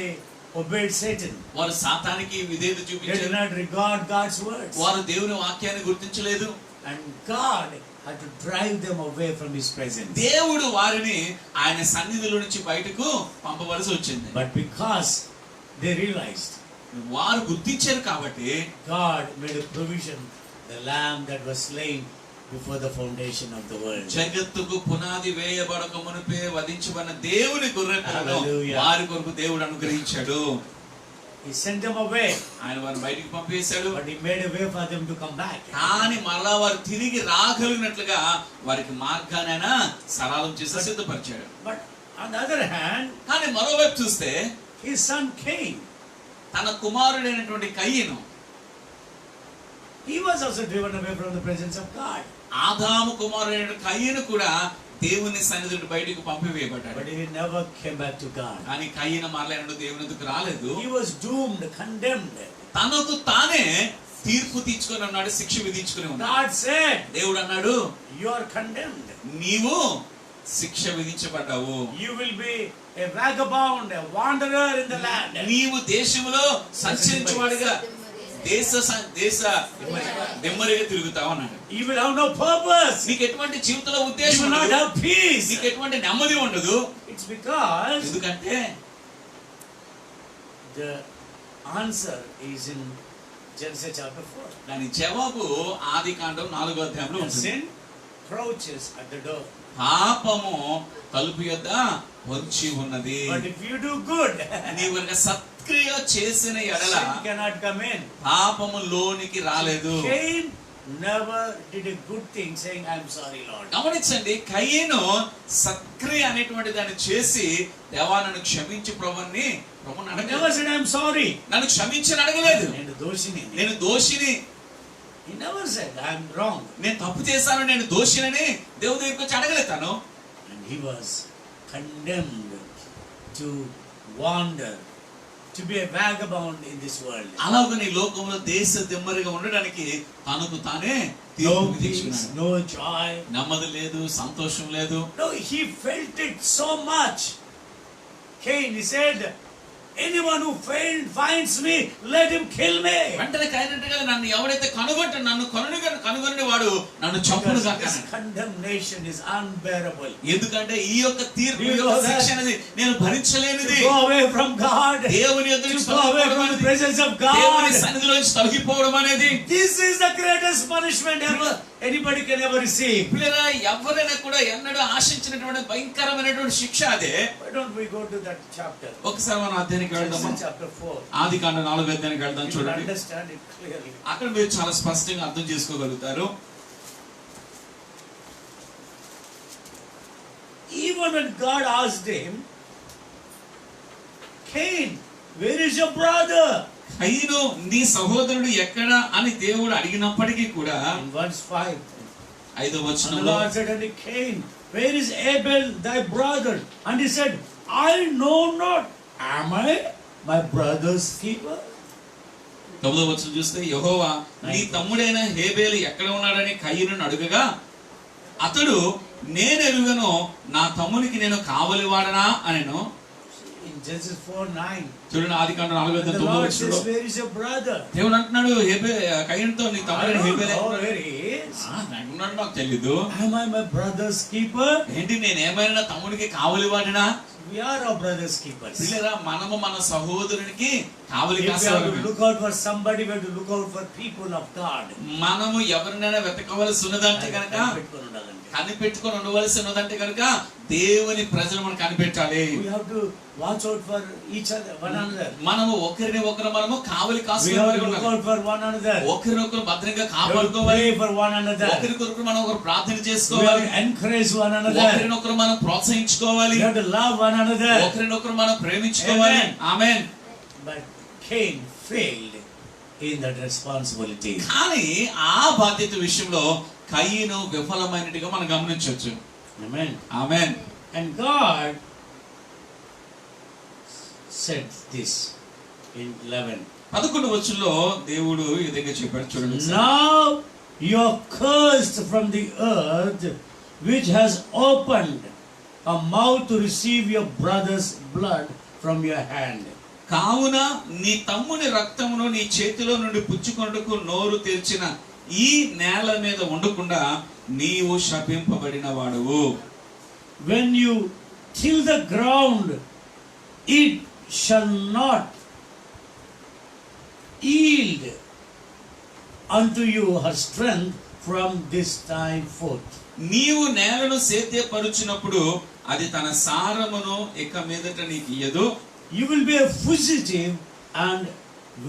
obeyed Satan. వారు సాతానికి విధేయత They did చూపించారు, not regard God's words, వారు దేవుని వాక్యాన్ని గుర్తించలేదు. and God had to drive them away from His presence. దేవుడు వారిని ఆయన సన్నిధిలో నుంచి బయటకు పంపవలసి వచ్చింది. But because they realized, వారు గుర్తించారు కాబట్టి God made a provision, the lamb that was slain before the foundation of the world. జగత్తుకు పునాది వేయబడక మునిపే వధించబడిన దేవుని గొర్రెపిల్లను Hallelujah. వారి కొరకు దేవుడు అనుగ్రహించాడు. He sent them away, ఆయన వారిని బయటికి పంపేశాడు. but He made a way for them to come back. కానీ మరలా వారు తిరిగి రాగలిగినట్లుగా వారికి మార్గానైనా సరళం చేసి సిద్ధపరిచాడు. But on the other hand, కానీ మరోవైపు చూస్తే his son Cain, తన కుమారుడైనటువంటి కయ్యను, he was also driven away from the presence of God. ఆదాము కుమారుడైన కయ్యను కూడా దేవుని సన్నిధి నుండి బయటకు పంపివేయబడ్డాడు. But he never came back to God. కానీ కయ్యను మరలా దేవుని ఎదుకు రాలేదు. He was doomed, condemned. తనకు తానే తీర్పు తీర్చుకొని ఉన్నాడు, శిక్ష విధించుకుని ఉన్నాడు. God said, దేవుడు అన్నాడు, you are condemned. నీవు శిక్ష విధించబడ్డావు. You will be a vagabond, a wanderer in the land. నీవు దేశంలో సంచరించువాడిగా దేశ నెమ్మదిగా తిరుగుతావు అన్నాడు. You will have no purpose. నీకు ఎటువంటి జీవితంలో You ఉద్దేశం will not ఉండదు, have peace. నీకు ఎటువంటి నెమ్మది ఉండదు. It's because ఎందుకంటే the answer is in Genesis chapter 4. దాని జవాబు ఆదికాండం 4వ అధ్యాయంలో And ఉంటుంది. sin crouches at the door. పాపము తలుపు యొద్ద వచ్చి ఉన్నది. But if you do good, నీవు కనుక సత్క్రియ చేసిన ఎడల sin cannot come in. పాపము లోనికి రాలేదు. Cain never did a good thing saying, I'm sorry, Lord. గమనించండి, కయ్యను సత్క్రియ అనేటువంటి దాన్ని చేసి దేవా నన్ను క్షమించి ప్రభుని He never said, I'm sorry. నన్ను క్షమించని అడగలేదు. నేను దోషిని. He never said, I'm wrong. నేను తప్పు చేశాను, నేను దోషినని దేవుడి దగ్గరికి వచ్చి అడగలేదు తను. And he was condemned to wander, to be a vagabond in this world. అలాగని లోకంలో దేశ దిమ్మరిగా ఉండడానికి తనకు తానే No తీర్పు peace, విధించుకున్నాడు. no joy. నెమ్మది లేదు, సంతోషం లేదు. No, he felt it so much. Cain, he said, anyone who finds me, let him kill me. వెంటనే కైనట్టుగా నన్ను ఎవరైతే నన్ను కనుగొని వాడు నన్ను చంపును Because గాక. this condemnation is unbearable. ఎందుకంటే ఈ యొక్క తీర్పు, You ఈ know యొక్క that? శిక్ష అనేది నేను భరించలేనిది. To go away from God, దేవుని యొద్ద to నుంచి go away తొలగిపోవడం from the అనేది, presence of దేవుని God. సన్నిధిలో నుంచి తొలగిపోవడం అనేది This is the greatest punishment ever anybody can ever receive. పిల్లరా, ఎవరైనా కూడా ఎన్నడూ ఆశించినటువంటి భయంకరమైనటువంటి శిక్ష అదే. Why don't we go to that chapter? ఒకసారి మనం అధ్యాయానికి వెళ్దాం. Genesis chapter 4. ఆదికాండం 4వ అధ్యాయానికి వెళ్దాం. You will చూడండి, understand it clearly. అక్కడ మీరు చాలా స్పష్టంగా అర్థం చేసుకోగలుగుతారు. Even when God asked him, Cain, where is your brother? కయ్యను నీ సహోదరుడు ఎక్కడ అని దేవుడు అడిగినప్పటికీ కూడా In verse 5, 5వ and the వచనంలో Lord said unto Cain, where is Abel thy brother? And he said, I know not. Am I my brother's keeper? 9వ వచనం చూస్తే, యెహోవా నీ తమ్ముడైన హేబేలు ఎక్కడ ఉన్నాడని కయ్యను అడుగగా అతడు, నేను ఎరుగను, నా తమ్మునికి నేను కావలివాడనా అనెను. In Genesis 4:9, చూడండి, ఆదికాండం 4వ the అధ్యాయం 9వ Lord వచనంలో says, where is your brother? దేవుడు అంటున్నాడు కయ్యనుతో, నీ I తమ్ముడైన don't హేబేలు know ఎక్కడ where he is. ఉన్నాడు, నాకు తెలీదు. Am I my brother's keeper? ఏంటి, నేనేమైనా నా తమ్ముడికి కావలివాడినా? We are our brother's keepers. పిల్లరా, మనము మన సహోదరునికి కావలి If we have to కాసేవారమే. look out for somebody, we have to look out for people of God. మనము ఎవరినైనా వెతకవలసి ఉన్నదంటే కనుక, పెట్టుకొని ఉండాలండి. కనిపెట్టుకొని ఉండవలసి ఉన్నదంటే కనుక దేవుని ప్రజలు మనం కనిపెట్టాలి. We have to watch out for each other, one another. మనము ఒకరిని ఒకరు మనము కావలి We కాసుకునే have వారిగా to look ఉండాలి. out for one another. ఒకరినొకరు భద్రంగా We have to కాపాడుకోవాలి. pray for one another. ఒకరికొకరు మనం ఒకరు ప్రార్థన We have చేసుకోవాలి. to encourage one another. ఒకరినొకరు మనం ప్రోత్సహించుకోవాలి. We have to love one another. ఒకరినొకరు మనం ప్రేమించుకోవాలి. Amen. Amen. But Cain failed in that responsibility. కానీ ఆ బాధ్యత విషయంలో కయీను విఫలమైనట్టుగా మనం గమనించవచ్చు. Amen. Amen. And God said this in 11. 11వ వచనంలో దేవుడు ఈ విధంగా చెప్పాడు చూడండి. Now you are cursed from the earth, which has opened a mouth to receive your brother's blood from your hand. కావున నీ తమ్ముని రక్తమును నీ చేతిలో నుండి పుచ్చుకొనుటకు నోరు తెరిచిన ఈ నేల మీద ఉండకుండా నీవు శపింపబడిన వాడువు. When you till the ground, it shall not yield unto you her strength from this time forth. నీవు నేలను సేద్యపరుచినప్పుడు అది తన సారమును ఇక మీదట నీకు ఇయ్యదు. You will be a fugitive and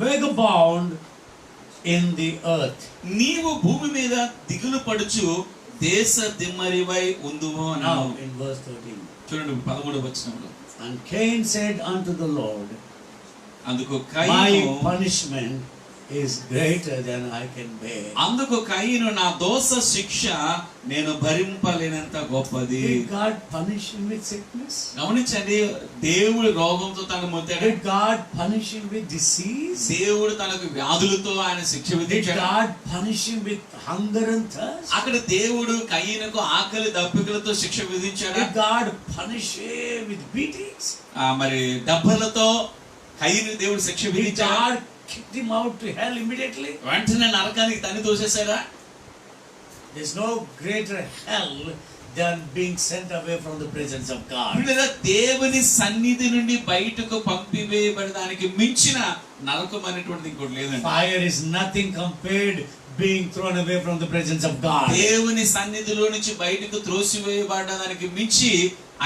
vagabond in the earth. నీవు భూమి మీద దిగులు పడుచు దేశ దిమ్మరివై ఉందువు అన్నాడు. Now in verse 13. చూడండి 13వ వచనంలో. And Cain said unto the Lord, అందుకు my కయీను punishment is greater than I can bear. అందుకు కయీను నా దోష శిక్ష నేను భరింపలేనంత గొప్పది. Did God punish him with sickness? గమనించండి, దేవుడు రోగంతో తనను ముట్టాడు. Did God punish him with disease? దేవుడు తనకు వ్యాధులతో ఆయన శిక్ష Did విధించాడు. God punish him with hunger and thirst? అక్కడ దేవుడు కయీనుకు ఆకలి దప్పికలతో శిక్ష విధించాడు. Did God punish him with beatings? మరి దెబ్బలతో కయీను దేవుడు శిక్ష Did విధించాడు. God kick him out to hell immediately? వెంటనే నరకానికి తన్ని తోసేశారా? There's no greater hell than being sent away from the presence of God. లేదా దేవుని సన్నిధి నుండి బయటకు పంపివేయబడడానికి మించిన నరకం అనేటువంటిది ఇంకోటి లేదండి. Fire is nothing compared being thrown away from the presence of God. దేవుని సన్నిధిలో నుంచి బయటకు త్రోసివేయబడడానికి మించి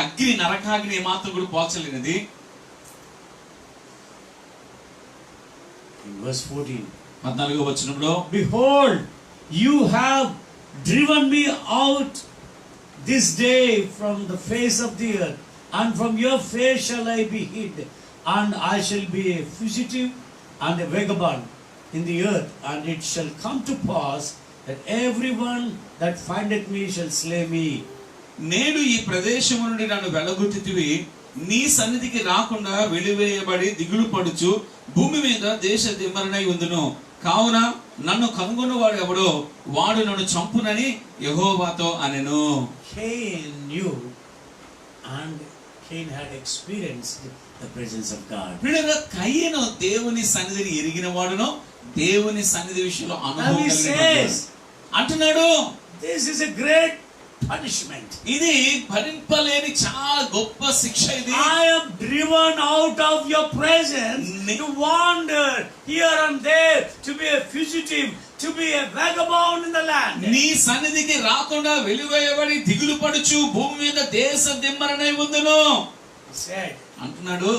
అగ్ని నరకాగ్ని మాత్రం కూడా పోల్చలేనిది. In verse 14. 14వ వచనంలో, Behold, you have driven me out this day from the face of the earth, and from your face shall I be hid, and I shall be a fugitive and a vagabond in the earth, and it shall come to pass that everyone that findeth me shall slay me. నేడు ఈ ప్రదేశము నుండి నన్ను వెలగొట్టితివి, నీ సన్నిధికి రాకుండా వెలివేయబడి దిగులు పడుచు భూమి మీద దేశ దిమ్మరనై ఉందును. కావున నన్ను కనుగొన్నవాడు ఎవడో వాడు నన్ను చంపునని యెహోవాతో అనెను. Cain knew, and Cain had experienced the presence of God. ప్రియులారా, కయీను దేవుని సన్నిధిని ఎరిగిన వాడును, దేవుని సన్నిధి విషయంలో Now అనుభవం he కలిగిన says, వాడు. అంటున్నాడు, this is a great punishment. ఇది భరింపలేని చాలా గొప్ప శిక్ష ఇది. I am driven out of your presence to wander here and there, to be a fugitive, to be a vagabond in the land. నీ సన్నిధికి రాకుండా వెలివేయబడి దిగులు పడుచు భూమి మీద దేశ దిమ్మరనై ఉందును He said, అంటున్నాడు.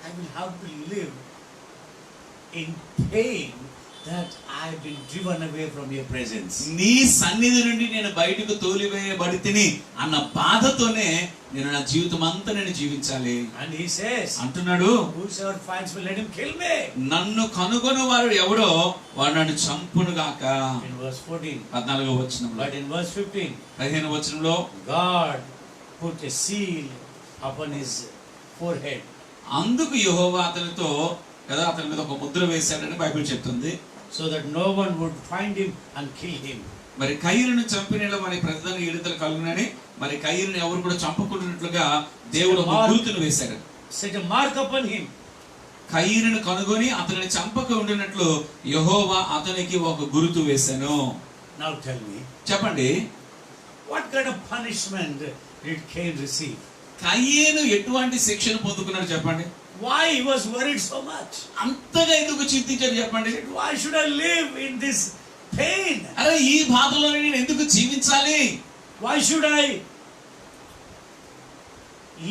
I will have to live in pain that I have been driven away from your presence. నీ సన్నిధి నుండి నేను బయటకు తోలివేయబడి తిని అన్న బాధతోనే నేను నా జీవితం అంతా నేను జీవించాలి And he says, అంటున్నాడు. whosoever finds me, let him kill me. నన్ను కనుగొని వాడు ఎవడో వాడు నన్ను చంపును గాక. In verse 14. 14వ వచనంలో. But in verse 15, 15వ వచనంలో, God put a seal upon his forehead. అందుకు యెహోవా అతనితో కదా అతని మీద ఒక ముద్ర వేశాడని బైబిల్ చెప్తుంది. So that no one would find him and kill him. మరి కయీనును చంపిన మరి ప్రజలను ఈడతలు కలుగునని మరి కయీనుని ఎవరు కూడా చంపకుండాట్లుగా దేవుడు ఒక గుర్తును వేశాడు. Set a mark upon him. కయీనును కనుగొని అతనిని చంపక ఉండినట్లు యెహోవా అతనికి ఒక గుర్తు వేశాను. Now tell me, చెప్పండి, what kind of punishment did Cain receive? కయీను ఎటువంటి శిక్షను పొందుకున్నాడు చెప్పండి. Why he was worried so much? అంతగా ఎందుకు చింతించాడు చెప్పండి. Why should I live in this pain? అరే ఈ బాధలో నేను ఎందుకు జీవించాలి? Why should I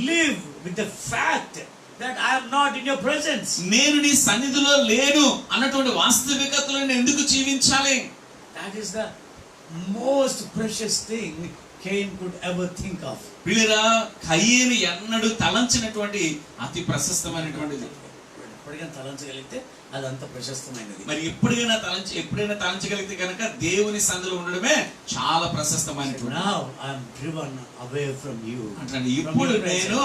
live with the fact that I am not in your presence? నేను నీ సన్నిధిలో లేను అన్నటువంటి వాస్తవికతలో నేను ఎందుకు జీవించాలి? That is the most precious thing Cain could ever think of. ప్రియులారా, కయీను ఎన్నడూ తలంచినటువంటి అతి ప్రశస్తమైనటువంటిది. ఎప్పటికైనా తలంచగలిగితే అదంత ప్రశస్తమైనది. మరి ఎప్పుడైనా తలంచగలిగితే కనుక దేవుని సన్నిధిలో ఉండడమే చాలా ప్రశస్తమైనటువంటి. Now I am driven away from you. అంటే ఇప్పుడు నేను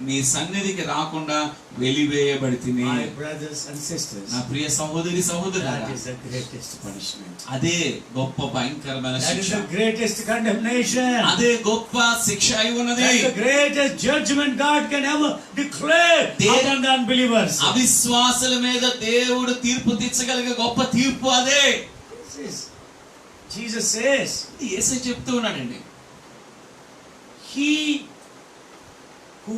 నీ సన్నిధికి రాకుండా వెలివేయబడితిని. My brothers and sisters, నా ప్రియ సహోదరి సహోదరులారా, that is the greatest punishment. అదే గొప్ప భయంకరమైన That is శిక్ష. the greatest condemnation. అదే గొప్ప శిక్ష అయి ఉన్నది. That is the greatest judgment God can ever declare upon the unbelievers. అవిశ్వాసుల మీద దేవుడు తీర్పు తీర్చగలిగే గొప్ప తీర్పు అదే. Jesus says, యేసు చెప్తూ ఉన్నాడండి, he who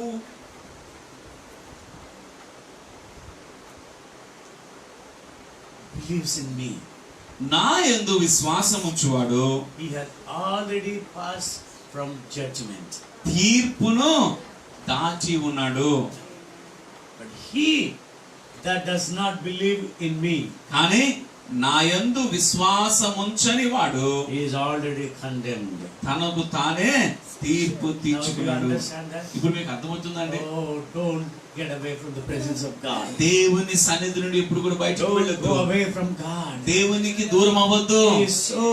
believes in me, నా యందు విశ్వాసం ఉంచువాడు he has already passed from judgment. తీర్పును దాచి ఉన్నాడు. But he that does not believe in me, కానీ నా యందు విశ్వాసం ఉంచని వాడు he is already condemned. తనకు తానే తీర్పు Now do you తీర్చుకున్నాడు. understand that? ఇప్పుడు మీకు అర్థమవుతుందండి? Oh, don't get away from the presence of God. దేవుని సన్నిధి నుండి ఇప్పుడు కూడా బయటకు Don't వెళ్ళొద్దు. go away from God. దేవునికి దూరం అవ్వద్దు. He is so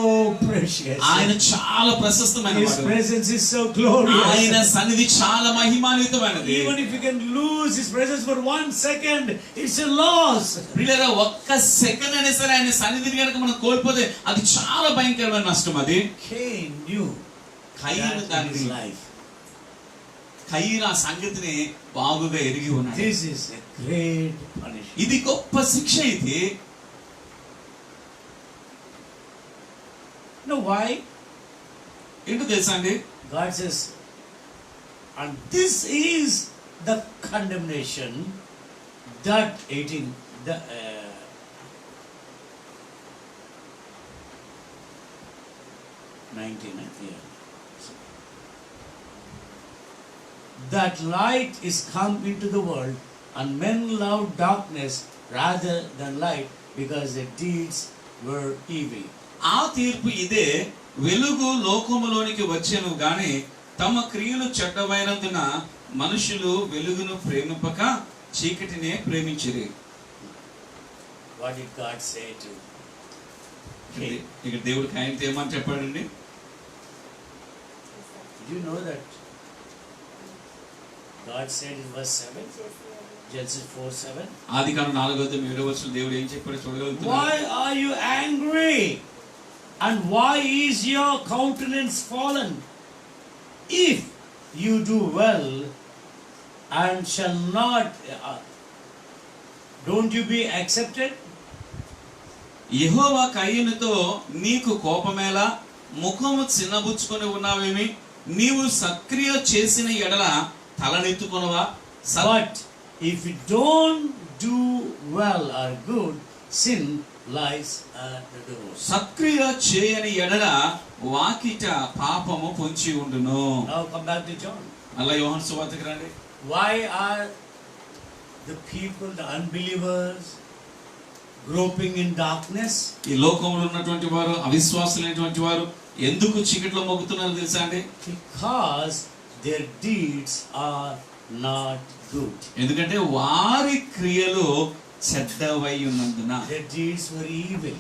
precious. ఆయన చాలా ప్రశస్తమైన His వాడు. presence is so glorious. ఆయన సన్నిధి చాలా మహిమాన్వితమైనది. Even if you can lose His presence for 1 second, it's a loss. ప్రియులారా, ఒక్క సెకండ్ అయినా సరే ఆయన సన్నిధిని కనుక మనం కోల్పోతే అది చాలా భయంకరమైన నష్టం. అది Cain knew కయీను that in దాన్ని his life. కయీను ఆ సంగతిని బాగుగా ఎరిగి ఉన్నాడు. This is a great punishment. ఇది గొప్ప శిక్ష. ఇది You know why? ఏంటో తెలుసా అండి? God says, and this is the condemnation that 18 the 19 yeah. That light is come into the world, and men love darkness rather than light, because their deeds were evil. ఆ తీర్పు ఇదే, వెలుగు లోకములోనికి వచ్చెను గాని తమ క్రియలు చెడ్డమైనందున మనుషులు వెలుగును ప్రేమింపక చీకటినే ప్రేమించిరి. What did God say to Cain? ఇక్కడ దేవుడు కయీనుతో ఏమని చెప్పాడండి? Did you know that God said in verse 7, Genesis 4:7, ఆదికాండం 4:7 దేవుడు ఏం చెప్పాడో చూడగలుగుతున్నాం. why are you angry, and why is your countenance fallen? If you do well and shall not, don't you be accepted? యెహోవా కయీనుతో నీకు కోపమేలా, ముఖము చిన్నబుచ్చుకొని ఉన్నావేమి, నీవు సక్రియ చేసిన ఎడల తలనెత్తుకొనవా? But if you don't do well or good, sin lies at the door. సక్రియ చేయని ఎడల వాకిట పాపము పొంచి ఉండును. Now come back to John. అలా యోహాను సువార్తకి రండి. Why are the people, the unbelievers, groping in darkness? ఈ లోకంలో ఉన్నటువంటి వారు, అవిశ్వాసులైనటువంటి వారు ఎందుకు చీకట్లో మొక్కుతున్నారో తెలుసా అండి? Because their deeds are not good. ఎందుకంటే వారి క్రియలు చెడ్డవై ఉన్నందున. Their deeds were evil.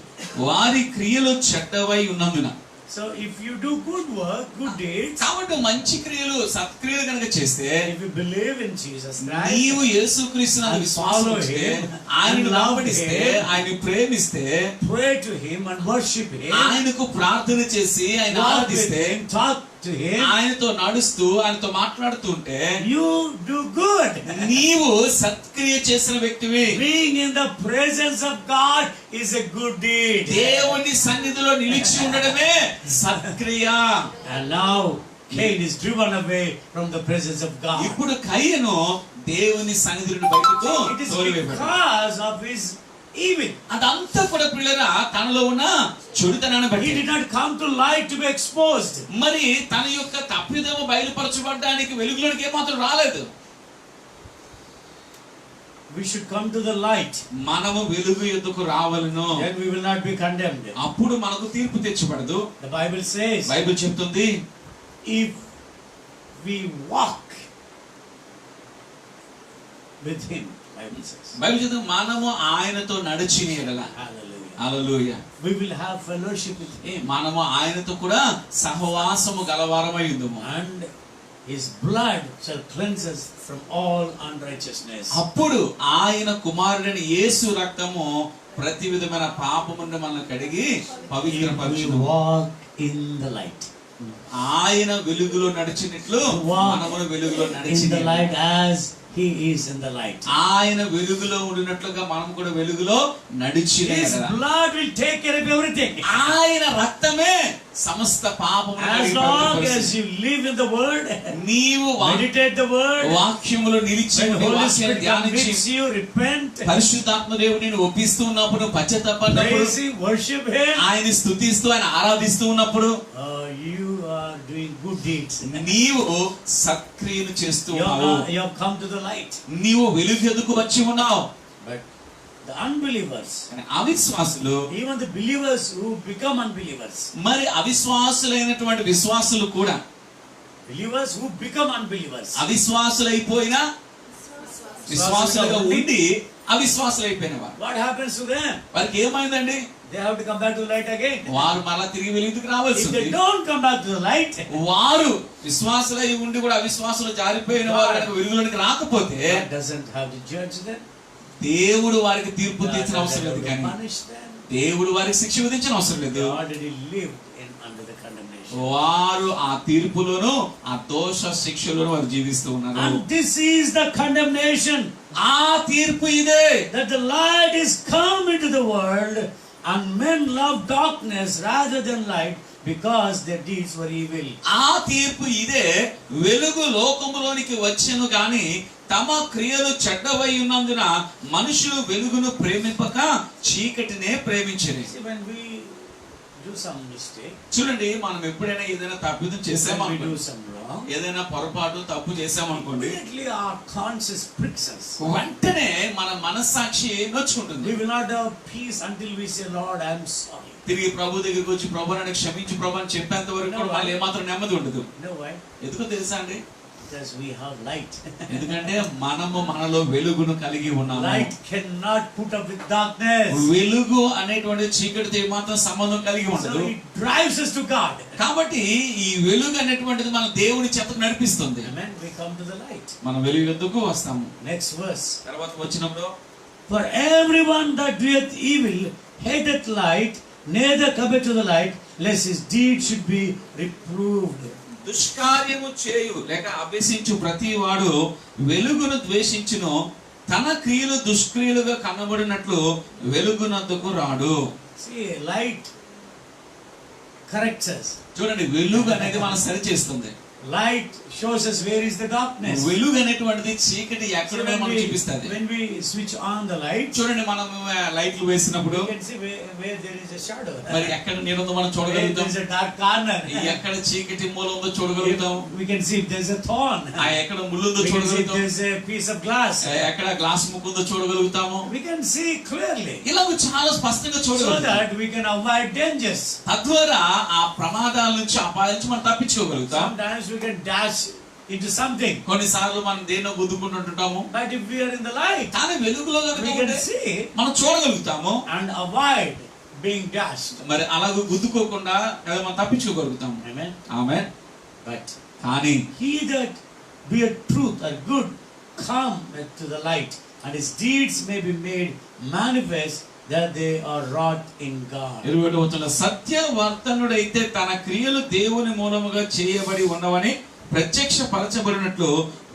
వారి క్రియలు చెడ్డవై ఉన్నందున. So if you do good work, good deeds, కాబట్టి మంచి క్రియలు, సత్క్రియలు కనుక చేస్తే, if you believe in Jesus Christ, నీవు యేసుక్రీస్తునందు విశ్వాసం ఉంచితే, ఆయనను వెంబడిస్తే, ఆయనను ప్రేమిస్తే, pray to Him and worship Him, ఆయనకు ప్రార్థన చేసి ఆయన walk with ఆరాధిస్తే, Him, talk to Him, ఆయనతో నడుస్తూ ఆయనతో మాట్లాడుతుంటే you do good. నీవు సత్క్రియ చేసిన వ్యక్తివి. Being in the presence of God is a good deed. దేవుని సన్నిధిలో నిలిచి ఉండడమే సత్క్రియ. And now Cain is driven away from the presence of God. ఇప్పుడు కయీను దేవుని సన్నిధి నుండి బయటకు It is తోలివేయబడ్డాడు. because of his evil. అదంతా కూడా పిల్లరా తనలో ఉన్న చెడుతనాన్ని He బట్టి. did not come to light to be exposed. మరి తన యొక్క తప్పిదము బయలుపరచబడడానికి వెలుగులోనికి ఏమాత్రం రాలేదు. We should come to the light. మనము వెలుగు ఎందుకు రావాలను? Then we will not be condemned. అప్పుడు మనకు తీర్పు తెచ్చబడదు. The Bible says, బైబిల్ చెప్తుంది, if we walk with Him, Bible says. Bible చెప్తుంది మనము ఆయనతో నడిచిన యెడల, Hallelujah. Hallelujah, We will have fellowship with Him. మనము ఆయనతో కూడా సహవాసము గలవారమై ఉందుము. And His blood shall cleanse us from all unrighteousness. అప్పుడు ఆయన కుమారుడైన యేసు రక్తము ప్రతి విధమైన పాపము నుండి మనల్ని కడిగి If we పవిత్రపరచును. walk in the light. ఆయన వెలుగులో నడిచినట్లు మనము వెలుగులో In the నడిచిన light as He is in the light. ఆయన వెలుగులో ఉండినట్లుగా మనం కూడా వెలుగులో నడిచిన His యెడల blood will take care of everything. ఆయన రక్తమే సమస్త పాపమును As కడిగి long పవిత్రపరుస్తుంది. as you live in the Word, నీవు meditate the Word, వాక్యములో నిలిచి when ఉండి Holy వాక్యాన్ని Spirit ధ్యానించి convicts you, repent, పరిశుద్ధాత్మ దేవుడు నేను ఒప్పిస్తూ ఉన్నప్పుడు పశ్చాత్తాపడినప్పుడు praise Him, worship Him, ఆయన స్తుతిస్తూ ఆయన ఆరాధిస్తూ ఉన్నప్పుడు you are doing good deeds. నీవు సత్క్రియలు చేస్తూ You ఉన్నావు. have come to the light. నీవు వెలుగు ఎదుకు వచ్చి ఉన్నావు. But the unbelievers, కానీ అవిశ్వాసులు, even the believers who become unbelievers, మరి అవిశ్వాసులైనటువంటి విశ్వాసులు కూడా, believers who become unbelievers, అవిశ్వాసులైపోయిన విశ్వాసులుగా ఉండి అవిశ్వాసులైపోయిన వారు, what happens to them? వారికి ఏమైందండి? They have to come back to the light again. వారు మళ్ళా తిరిగి వెలుగుకి If రావాల్సింది. they don't come back to the light, వారు విశ్వాసులై ఉండి కూడా అవిశ్వాసులు జారిపోయిన వారు కనుక వెలుగులోనికి రాకపోతే God doesn't have to judge them. దేవుడు వారికి తీర్పు God తీర్చిన అవసరం లేదు. doesn't have కానీ to punish them. దేవుడు వారికి శిక్ష విధించిన అవసరం లేదు. They already lived under the condemnation. వారు ఆ తీర్పులోను ఆ దోష శిక్షలోను వారు జీవిస్తూ ఉన్నారు. And this is the condemnation, ఆ తీర్పు ఇదే, that the light is come into the world, and men love darkness rather than light, because their deeds were evil. ఆ తీర్పు ఇదే, వెలుగు లోకములోనికి వచ్చెను గాని తమ క్రియలు చెడ్డవై ఉన్నందున మనుషులు వెలుగును ప్రేమింపక చీకటినే ప్రేమించరు. See, when we do some mistake, చూడండి, మనం ఎప్పుడైనా ఏదైనా తప్పిదం when we do చేసామనుకోండి, some wrong, ఏదైనా పొరపాటు తప్పు చేసామనుకోండి, immediately our conscience pricks us. వెంటనే మన మనస్సాక్షి నొచ్చుకుంటుంది. We will not have peace until we say, Lord, I am sorry. తిరిగి ప్రభు దగ్గరికి వచ్చి ప్రభు నన్ను క్షమించి ప్రభు అని చెప్పేంత వరకు కూడా మళ్ళీ ఏమాత్రం నెమ్మది ఉండదు. You know why? ఎందుకో తెలుసా అండి? Because we have light. ఎందుకంటే మనము మనలో వెలుగును కలిగి ఉన్నాము. Light cannot put up with darkness. వెలుగు అనేటువంటి చీకటితో ఏమాత్రం సంబంధం కలిగి So ఉండదు. it drives us to God. కాబట్టి ఈ వెలుగు అనేటువంటిది మన దేవుని చెత్తకు నడిపిస్తుంది. Amen. We come to the light. మనం వెలుగు ఎందుకు వస్తాము. Next verse. తర్వాత వచ్చినప్పుడు, For everyone that doeth evil hateth light, neither cometh to the light, lest his deed should be reproved. దుష్కార్యము చేయు లేక అభ్యసించు ప్రతి వాడు వెలుగును ద్వేషించును, తన క్రియలు దుష్క్రియలుగా కనబడినట్లు వెలుగునందుకు రాడు. See, light corrects us. చూడండి, వెలుగు అనేది మనం సరి చేస్తుంది. Light shows us where is the darkness. వెలుగు అనేటువంటిది చీకటి So ఎక్కడనే మనకు చూపిస్తుంది. when we switch on the light, చూడండి, మనం లైట్లు వేసినప్పుడు we can see where there is a shadow. మరి ఎక్కడ నీడ ఉందో మనం Where చూడగలుగుతాం. there is a dark corner. ఎక్కడ చీకటి మూల ఉందో చూడగలుగుతాం. We can see if there is a thorn. ఆ ఎక్కడ ముళ్ళు ఉందో We can see if చూడగలుగుతాం. there is a piece of glass. ఎక్కడ గ్లాస్ ముక్కు ఉందో చూడగలుగుతాము. We can see clearly, ఇలా చాలా స్పష్టంగా so చూడగలుగుతాం. that we can avoid dangers. తద్వారా ఆ ప్రమాదాల నుంచి అపాయాల నుంచి మనం తప్పించుకోగలుగుతాం. Sometimes we can dash into something, కొన్నిసార్లు మనం దేన్నో గుద్దుకుంటుంటాము. but if we are in the light, కానీ వెలుగులో కనుక we can ఉంటే see మనం చూడగలుగుతాము. and avoid being dashed. మరి అలాగ గుద్దుకోకుండా మనం తప్పించుకోగలుగుతాము. Amen. ఆమేన్. But కానీ he that bear truth or good come to the light, and his deeds may be made manifest, that they are wrought in God. 21 సత్యవర్తనుడైతే తన క్రియలు దేవుని మూలముగా చేయబడి ఉన్నవని ప్రత్యక్ష పరచబడినట్లు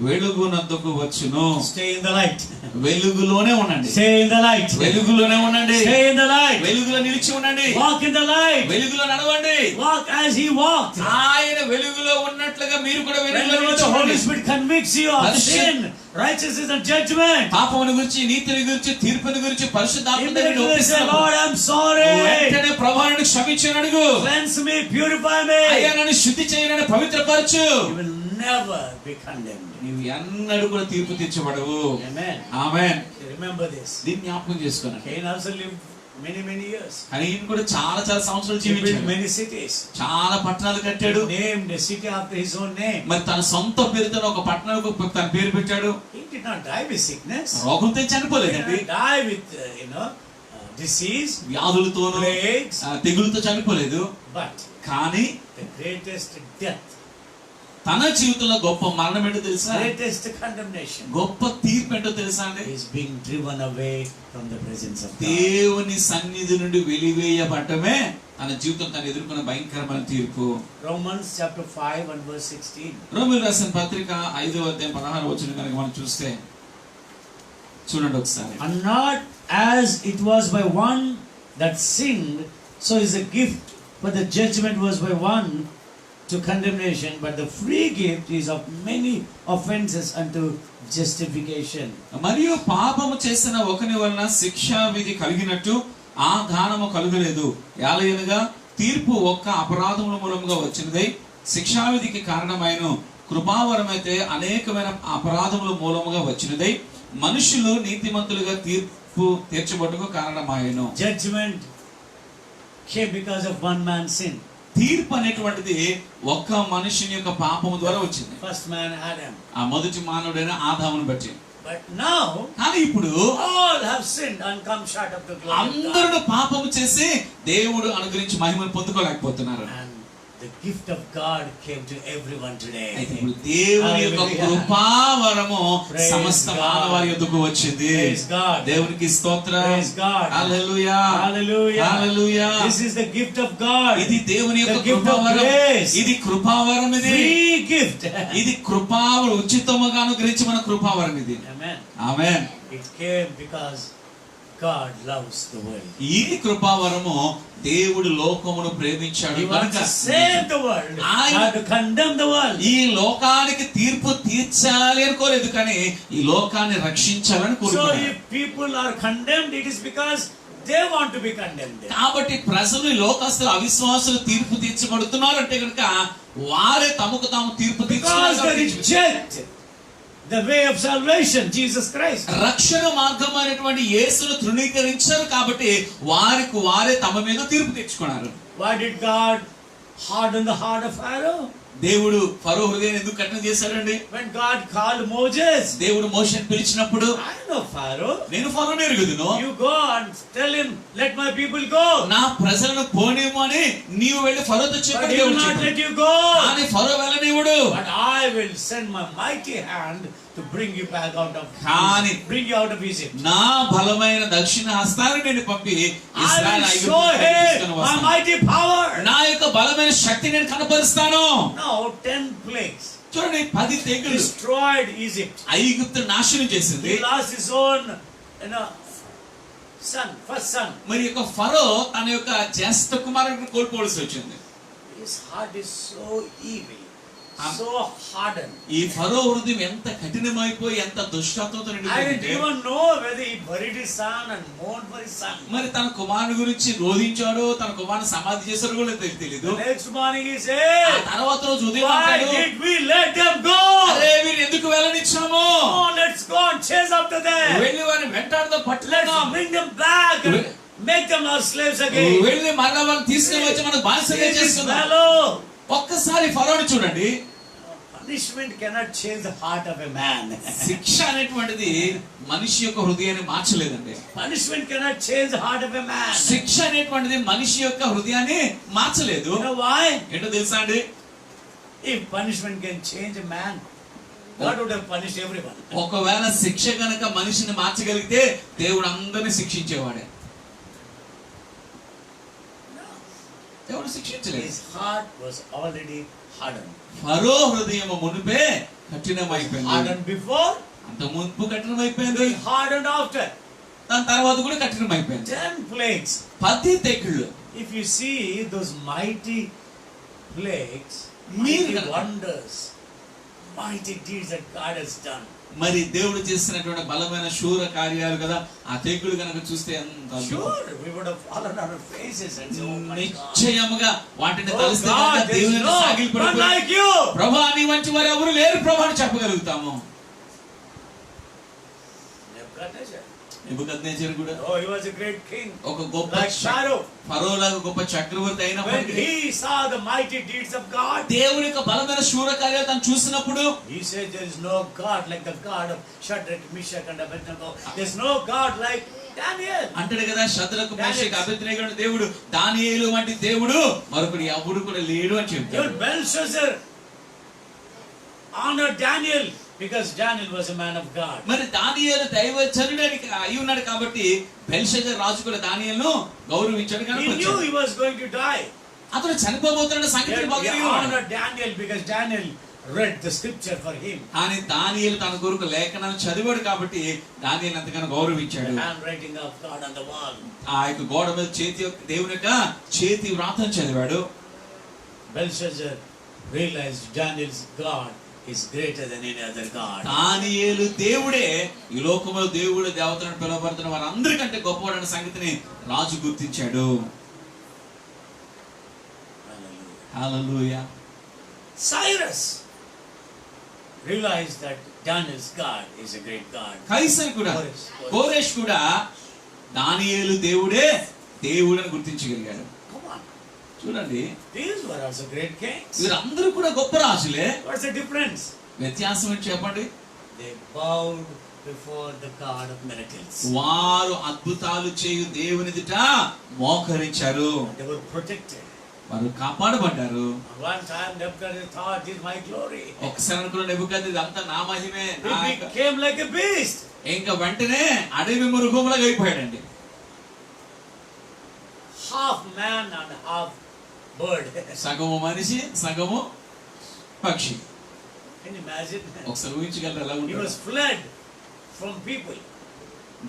వెలుగునొద్దకు వచ్చును. Stay in the light. వెలుగులోనే ఉండండి. Stay in the light. వెలుగులోనే ఉండండి. Stay in the light. వెలుగులో నిలిచి ఉండండి. Walk in the light. వెలుగులో నడవండి. Walk as he walked. ఆయన వెలుగులో ఉన్నట్లుగా మీరు కూడా వెలుగులో Whenever the Holy నిలిచి Spirit convicts you of sin, righteousness and judgment, పాపమును గురించి, నీతిని గురించి, తీర్పుని గురించి పరిశుద్ధాత్మ దగ్గరికి immediately say, ఒప్పిస్తున్నప్పుడు Lord, I'm sorry. వెంటనే ప్రభువును క్షమించని అడుగు. Cleanse me, purify me. అయ్యా నన్ను శుద్ధి చేయనని పవిత్రపరచు. You will never be condemned. నీవు ఎన్నడూ కూడా తీర్పు తీర్చబడవు. Amen. ఆమేన్. Remember this. దీన్ని జ్ఞాపకం చేసుకోండి. Cain also lived many years. కానీ ఈయన కూడా చాలా సంవత్సరాలు He built జీవించాడు. many cities. చాలా పట్టణాలు కట్టాడు. He named a city after his own name. మరి తన సొంత పేరుతో ఒక పట్టణానికి తన పేరు పెట్టాడు. He did not die with sickness. రోగంతో He did చనిపోలేదండి. not die with disease, వ్యాధులతోనూ plagues. తెగులతో చనిపోలేదు. But కానీ the greatest death, తన జీవితంలో గొప్ప మరణం ఏంటో తెలుసా? greatest condemnation గొప్ప తీర్పు ఏంటో తెలుసా అండి? is being driven away from the presence of God. దేవుని సన్నిధి నుండి వెలివేయబడటమే తన జీవితం తను ఎదుర్కొన్న భయంకరమైన తీర్పు. Romans chapter 5 and verse 16. రోమీయులకు రాసిన పత్రిక 5:16 కనుక మనం చూస్తే చూడండి ఒకసారి. And not as it was by one that sinned, so is a gift, but the judgment was by one to condemnation, but the free gift is of many offenses unto justification. మరియు పాపము చేసిన ఒకని వలన శిక్షా విధి కలిగినట్టు ఆ దానము కలుగలేదు. యాలయనగా తీర్పు ఒక్క అపరాధముల మూలముగా వచ్చినదై శిక్షావిధికి కారణమైన కృపావరమైతే అనేకమైన అపరాధముల మూలముగా వచ్చినదై మనుషులు నీతిమంతులుగా తీర్పు తీర్చబట్టుకు కారణమాయెను. Judgment came because of one man's sin. తీర్పు అనేటువంటిది ఒక్క మనుషుని యొక్క పాపము ద్వారా వచ్చింది. First man Adam. ఆ మొదటి మానవుడైన ఆదామును బట్టి. But now కానీ ఇప్పుడు all have sinned and come short of the glory of God. అందరూ పాపము చేసి దేవుడు అనుగ్రహించి మహిమను పొందుకోలేకపోతున్నారు. And the gift of God came to everyone today. అయితే ఇప్పుడు దేవుని యొక్క కృపావరము Praise సమస్త God. మానవాళి యొద్దకు వచ్చింది. Praise God. దేవునికి స్తోత్రం. Praise God. Hallelujah. Hallelujah. Hallelujah. This is the gift of God. ఇది దేవుని యొక్క The gift of కృపావరం. grace. ఇది కృపావరం. ఇది Free gift. ఇది కృపావరం, ఉచితముగా అనుగ్రహించి మన కృపావరం ఇది. Amen. Amen. It came because God loves the world. ఈ కృపావరము దేవుడు లోకమును ప్రేమించాడు He wants కనుక to save the world, not to condemn the world. ఈ లోకానికి తీర్పు తీర్చాలి అనుకోలేదు, కానీ ఈ లోకాన్ని రక్షించాలని So కోరుకున్నాడు. if people are condemned, it is because they want to be condemned. కాబట్టి ప్రజలు, ఈ లోకస్తులు, అవిశ్వాసులు తీర్పు తీర్చబడుతున్నారు అంటే కనుక వారే తమకు తాము తీర్పు Because they తీర్చుకోవాలి. reject the way of salvation, Jesus Christ. రక్షణ మార్గమైనటువంటి యేసును తృణీకరించారు కాబట్టి వారికి వారే తమ మీద తీర్పు తెచ్చుకున్నారు. Why did God harden the heart of Pharaoh? దేవుడు ఫరో హృదయాన్ని ఎందుకు కఠినం చేశాడండి? When God called Moses, దేవుడు మోషేను పిలిచినప్పుడు, I know Pharaoh. నేను ఫరోని ఎరుగుదును, You go and tell him, let my people go. నా ప్రజలను పోనేమో అని నీవు వెళ్ళి ఫరోతో But చెప్పాడు. he will not let you go. కానీ ఫరో వెళ్ళనివ్వడు. But I will send my mighty hand to bring you back out of కానీ bring you out of Egypt. నా బలమైన దక్షిణ హస్తాన్ని నేను పంపి I ఇశ్రాయేలు will ఐగుప్తు show నుండి తీసుకొని him my వస్తాను. mighty power. నా యొక్క బలమైన శక్తి నేను కనపరుస్తాను. Now 10 plagues చూడండి, 10 తెగులు destroyed Egypt. ఐగుప్తు నాశనం చేసింది. He lost his own, son, first son. మరి యొక్క ఫరో తన యొక్క జ్యేష్ఠ కుమారుడిని కోల్పోవలసి వచ్చింది. His heart is so evil, so hardened. ఈ ఫరో హృదయం ఎంత కఠినమైపోయి ఎంత దుష్టత్వంతో I didn't నిండిపోయిందంటే even know whether he buried his son and mourned for his son. మరి తన కుమారుని గురించి రోధించాడో తన కుమారుని సమాధి చేశాడో కూడా తెలియదు. The next morning he ఆ said, తర్వాత రోజు ఉదయం why అంటాడు, did we let them go? అరే వీరు ఎందుకు వెళ్ళనిచ్చాము? Oh, let's go and chase after them. వెళ్ళి వారిని వెంటాడుతూ Let's పట్టుకుందాం. bring them back and make them our slaves again. వెళ్ళి మరలా వాళ్ళని తీసుకుని వచ్చి మనకు బానిసలుగా See this చేసుకుందాం. fellow. ఒక్కసారి ఫరోని చూడండి. Punishment cannot change the heart of a man. శిక్ష అనేటువంటిది మనిషి యొక్క హృదయాన్ని మార్చలేదండి. Punishment cannot change the heart of a man. శిక్ష అనేటువంటిది మనిషి యొక్క హృదయాన్ని మార్చలేదు. You know why? ఏంటో తెలుసా అండి? If punishment can change a man, God would have punished everyone. ఒకవేళ శిక్ష కనుక మనిషిని మార్చగలిగితే దేవుడు అందరిని శిక్షించేవాడే. దేవుడు శిక్షించలేదు. His heart was already hardened. ఫరో హృదయం మునుపే కఠినమైపోయింది. Hardened before, అంత మునుపు కఠినమైపోయింది, hardened after. దాని తర్వాత కూడా కఠినమైపోయింది. 10 plagues. 10 తెగుళ్ళు. If you see those mighty plagues, Mir- mighty wonders, mighty deeds that God has done. మరి దేవుడు చేసినటువంటి బలమైన శూర కార్యాలు కదా, ఆ తెగులు కనుక చూస్తే ఎంత అద్భుతం. Sure, we would have fallen on our faces and said, "Oh my God." నిశ్చయముగా వాటిని Oh తలిస్తే God, కనుక there is దేవుని no one సాగిలపడిపోయి, like you. ప్రభా నీ వంటి వారు ఎవరు లేరు ప్రభా అని చెప్పగలుగుతాము. Nebuchadnezzar. నెబుకద్నెజరు కూడా Oh, he was a great king. ఒక గొప్ప Like Pharaoh. ఫరోలాగా గొప్ప చక్రవర్తి When అయినప్పటికీ he saw the mighty deeds of God, దేవుని యొక్క బలమైన శూర కార్యాలు తను చూసినప్పుడు he said, "There is no God like the God of Shadrach, Meshach, and Abednego. There is no God like Daniel." అంటాడు కదా, శద్రకు మేషకు అబేద్నెగోను దేవుడు, దానియేలు వంటి దేవుడు మరొకడు ఎవడు కూడా లేడు అని చెప్తాడు. Even Belshazzar honored Daniel because Daniel was a man of God. మరి దానియేలు దైవజనుడికి అయి ఉన్నాడు కాబట్టి బెల్షజర్ రాజు కూడా దానియేలును గౌరవించాడు. He కనుక knew he was going to die. అతను చనిపోబోతున్న సంగతి Yet బాగా he తెలియదు. honored Daniel because Daniel read the scripture for him. కానీ దానియేలు తన కొరకు లేఖనాన్ని చదివాడు కాబట్టి దానియేలు అంతగానో గౌరవించాడు. The handwriting of God on the wall. ఆ యొక్క గోడ మీద దేవుని యొక్క చేతి వ్రాతను చదివాడు. Belshazzar realized Daniel's God is greater than any other God. దానియేలు దేవుడే ఈ లోకంలో దేవుడు దేవతలను పిలువబడుతున్న వారందరికంటే గొప్పవాడన్న సంగతిని రాజు గుర్తించాడు. హల్లెలూయా. Cyrus realized that Daniel's God is a great God. Kaiser కూడా, కోరెష్ కూడా దానియేలు దేవుడే దేవుడని గుర్తించగలిగాడు. Come on. చూడండి, These were also great kings. వీరందరూ కూడా గొప్ప రాజులే. What's the difference? వ్యత్యాసం ఏంటి చెప్పండి? They bowed before the God of miracles. వారు అద్భుతాలు చేయు దేవుని ఎదుట మోకరించారు. They were protected. వారు కాపాడబడ్డారు. One time Nebuchadnezzar thought, "This is my glory." ఒకసారి అనుకున్న నెబుకద్నెజరు ఇదంతా నా మహిమే, నా He యొక్క-" became like a beast. ఇంకా వెంటనే అడవి మృగంలాగా అయిపోయాడండి. Half man and half bird. సగము మనిషి సగము పక్షి. Can you imagine? ఒకసారి ఊహించగలరు ఎలా He ఉంటాడు? was fled from people.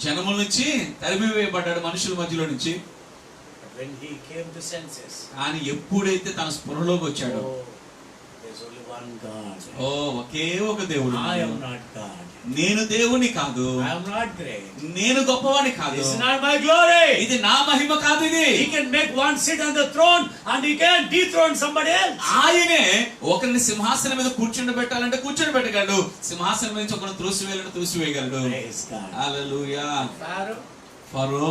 జనముల నుంచి తరిమివేయబడ్డాడు, మనుషుల మధ్యలో నుంచి. But when he came to senses, కానీ ఎప్పుడైతే తన స్పృహలోకి వచ్చాడో, oh, there's only one God. ఓ ఒకే ఒక దేవుడు, I am not God. నేను దేవుని కాదు, I am not great. నేను గొప్పవాడి కాదు, This is not my glory. ఇది నా మహిమ కాదు. ఇది He can make one sit on the throne and he can dethrone somebody else. ఆయనే ఒకరిని సింహాసనం మీద కూర్చుని పెట్టాలంటే కూర్చొని పెట్టగలడు, సింహాసనం మీద నుంచి ఒకరిని త్రోసివేయాలంటే త్రోసివేయగలడు. Praise God. హల్లెలూయా. Pharaoh ఫరో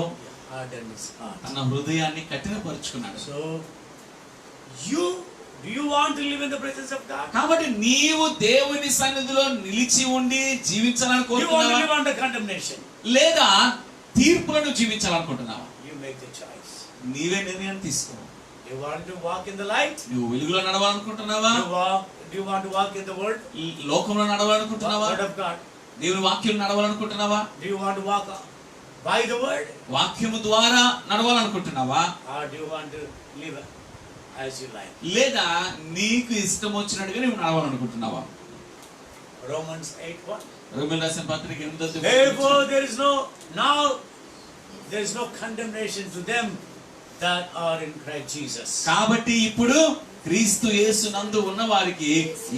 hardened his heart. తన హృదయాన్ని కఠినపరుచుకున్నాడు. So, do you want to live in the presence of God? కాబట్టి నీవు దేవుని సన్నిధిలో నిలిచి ఉండి జీవించాలని You want to కోరుతున్నావా, live under condemnation? లేదా తీర్పులను జీవించాలనుకుంటున్నావా? You make the choice. నీవే నిర్ణయం తీసుకో. You want to walk in the light? నువ్వు వెలుగులో నడవాలనుకుంటున్నావా, Do you want to walk in the word? ఈ లోకంలో నడవాలనుకుంటున్నావా, Word of God. దేవుని వాక్యం నడవాలనుకుంటున్నావా, Do you want to walk by the word? వాక్యము ద్వారా నడవాలనుకుంటున్నావా, Or do you want to live as you like? లేదా నీకు ఇష్టం వచ్చినట్టుగా నువ్వు నడవాలనుకుంటున్నావా? Romans 8:1. రోమీయులకు రాసిన పత్రిక 8వ అధ్యాయం. Therefore there is no condemnation to them that are in Christ Jesus. కాబట్టి ఇప్పుడు క్రీస్తు యేసు నందు ఉన్న వారికి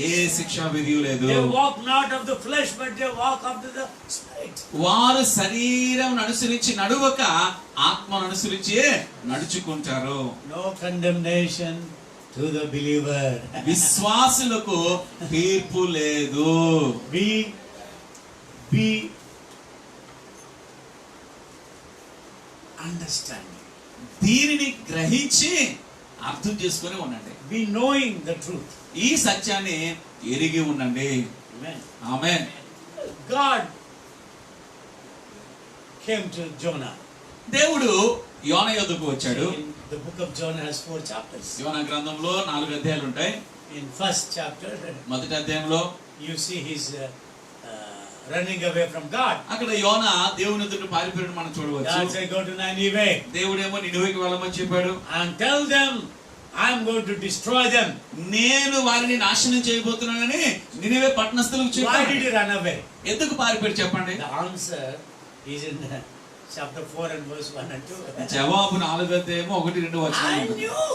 ఏ శిక్షా విధి లేదు. They walk not of the flesh, but they walk after the Spirit. వారు శరీరం అనుసరించి నడువక ఆత్మను అనుసరించి నడుచుకుంటారు. No condemnation to the believer. విశ్వాసులకు తీర్పు లేదు. Be understanding. దీనిని గ్రహించి అర్థం చేసుకొని ఉండండి. Be knowing the truth. ఈ సత్యాన్ని ఎరిగి ఉండండి. Amen. Amen. God came to Jonah. దేవుడు యోన యొద్దకు వచ్చాడు. In the book of Jonah has 4 chapters. యోన గ్రంథంలో 4 అధ్యాయాలు ఉంటాయి. In first chapter, మొదటి అధ్యాయంలో you see he's running away from God. అక్కడ యోన దేవుని ఎదుట పారిపోయాడు మనం God చూడవచ్చు. said, "Go to Nineveh దేవుడేమో నినివేకి వెళ్ళమని చెప్పాడు. and tell them I am going to destroy them. నేను వారిని నాశనం చేయబోతున్నానని నినివే పట్టణస్థులకు Why చెప్పాడు. did he run away? ఎందుకు పారిపోయాడు చెప్పండి? The answer is in chapter 4 and verse 1 and 2. జవాబు 4 1 2 I వచనాలు. knew.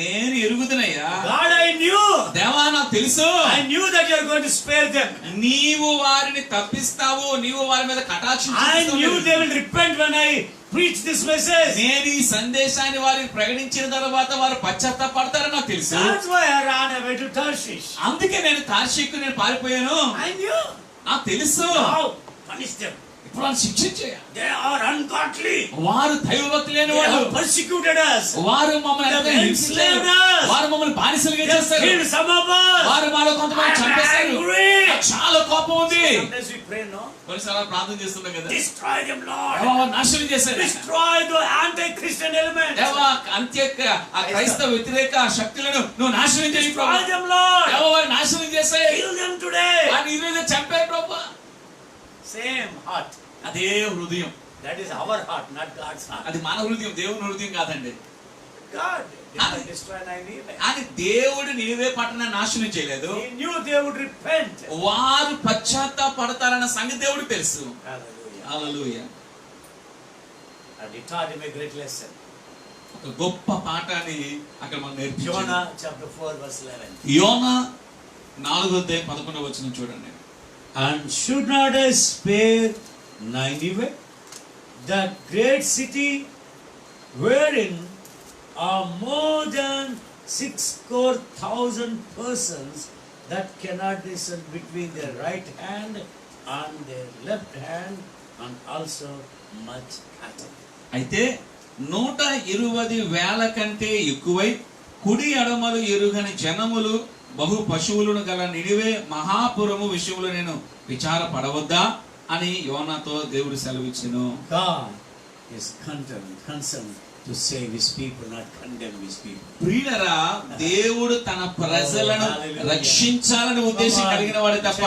నేను ఎరుగుదునయ్యా. God, I knew. దేవా నాకు తెలుసు. I knew that you are going to spare them. నీవు వారిని తప్పిస్తావు, నీవు వారి మీద కటాక్షం I knew చూపిస్తావు. they will repent when I preach this message. నేను ఈ సందేశాన్ని వారికి ప్రకటించిన తర్వాత వారు పశ్చాత్తాపడతారని నాకు తెలుసు. That's why I ran away to Tarshish. అందుకే నేను తార్షీకు నేను పారిపోయాను. I knew. నాకు తెలుసు. Now punish them. ఇప్పుడు వాళ్ళు శిక్షించేయ. They are ungodly. వారు దైవభక్తి లేని They వాళ్ళు. have persecuted us. వారు మమ్మల్ని They have enslaved us. వారు మమ్మల్ని బానిసలుగా They have చేస్తారు. killed some of us. వారు మాలో కొంతమంది I am చంపేశారు. angry. నాకు చాలా కోపం ఉంది. Sometimes we pray, no? కొన్నిసార్లు ప్రార్థన చేస్తున్నాం కదా. Destroy them, Lord. దేవా, నాశనం చేశారు. Destroy the anti-Christian elements. దేవా, ఆ క్రైస్తవ వ్యతిరేక శక్తులను నువ్వు నాశనం చేయి Destroy ప్రభువా. them, Lord. దేవా, వారిని నాశనం చేశాయి. Kill them today. వారిని ఈరోజు చంపారు ప్రభువా. Same heart. అదే హృదయం. That is our heart, not God's heart. అది మన హృదయం, దేవుని హృదయం కాదండి. God did not destroy Nineveh. అని దేవుడు నినివే పట్టణాన్ని నాశనం చేయలేదు. He knew they would repent. వారు పశ్చాత్తాపడతారన్న సంగతి దేవుడికి తెలుసు. Hallelujah. Hallelujah. And he taught him a great lesson. ఒక గొప్ప పాఠాన్ని అక్కడ మనం నేర్పించాడు. Jonah chapter 4 verse 11. యోనా 4:11 చూడండి. And should not I spare Nineveh, that great city wherein are more than 6,000 persons that cannot discern between their right hand and their left hand, and also much cattle. అయితే 120,000 కంటే ఎక్కువై కుడి ఎడమలు ఎరుగని జనములు బహు పశువులను గల నినివే మహాపురము విషయంలో నేను విచారపడవద్దా అని యోనాతో దేవుడు సెలవిచ్చెను. God is concerned to save his people, not condemn his people. ప్రియులారా, దేవుడు తన ప్రజలను రక్షించాలని ఉద్దేశం కలిగిన వాడు తప్ప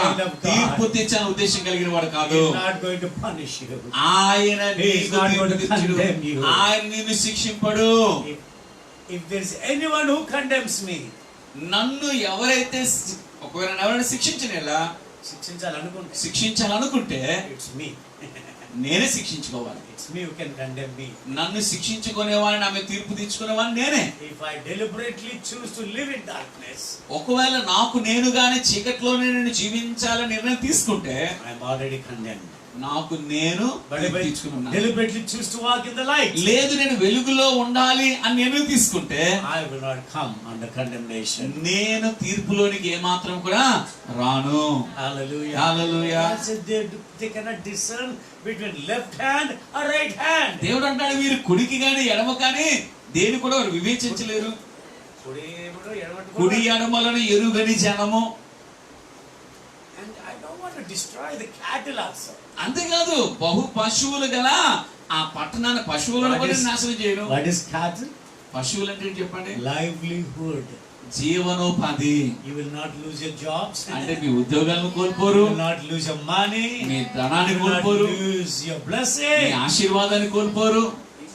తీర్పు తెచ్చాలని ఉద్దేశం కలిగిన వాడు కాదు. He is not going to punish you. ఆయన He is నీకు not తీర్పు going to తీర్చుడు. condemn you. ఆయన నిన్ను శిక్షింపడు. If there is anyone who condemns me, నన్ను ఎవరైతే ఒకవేళ ఎవరైనా శిక్షించినలా శిక్షించాలనుకుంటే it's me. నేనే శిక్షించుకోవాలి. It's me who can condemn me. నన్ను శిక్షించుకునేవాడిని, ఆమె తీర్పు తీర్చుకునేవాడిని నేనే. If I deliberately choose to live in darkness, ఒకవేళ నాకు నేనుగానే చీకట్లోనే నేను జీవించాలని నిర్ణయం తీసుకుంటే I am already condemned. నాకు నేను But if I తీర్చుకున్నాను. deliberately choose to walk in the light, లేదు నేను వెలుగులో ఉండాలి అని నిర్ణయం తీసుకుంటే I will not come under condemnation. నేను తీర్పులోనికి ఏమాత్రం కూడా రాను. Hallelujah. Hallelujah. God said they cannot discern between left hand or right hand. దేవుడు అంటాడు, వీరు కుడికి గాని ఎడమ కానీ దేని కూడా వారు వివేచించలేరు. కుడి ఎడమలను ఎరుగని జనము. And I don't want to destroy the cattle also. అంతేకాదు బహు పశువులు గల ఆ పట్టణాన్ని పశువులను కూడా నాశనం చేయను. What is cattle? పశువులు అంటే ఏంటి చెప్పండి? Livelihood. జీవనోపాధి. You will not lose your jobs. అంటే మీ ఉద్యోగాలను కోల్పోరు, You will not lose your money. మీ ధనాన్ని You will not కోల్పోరు, lose your me blessing. ఆశీర్వాదాన్ని కోల్పోరు.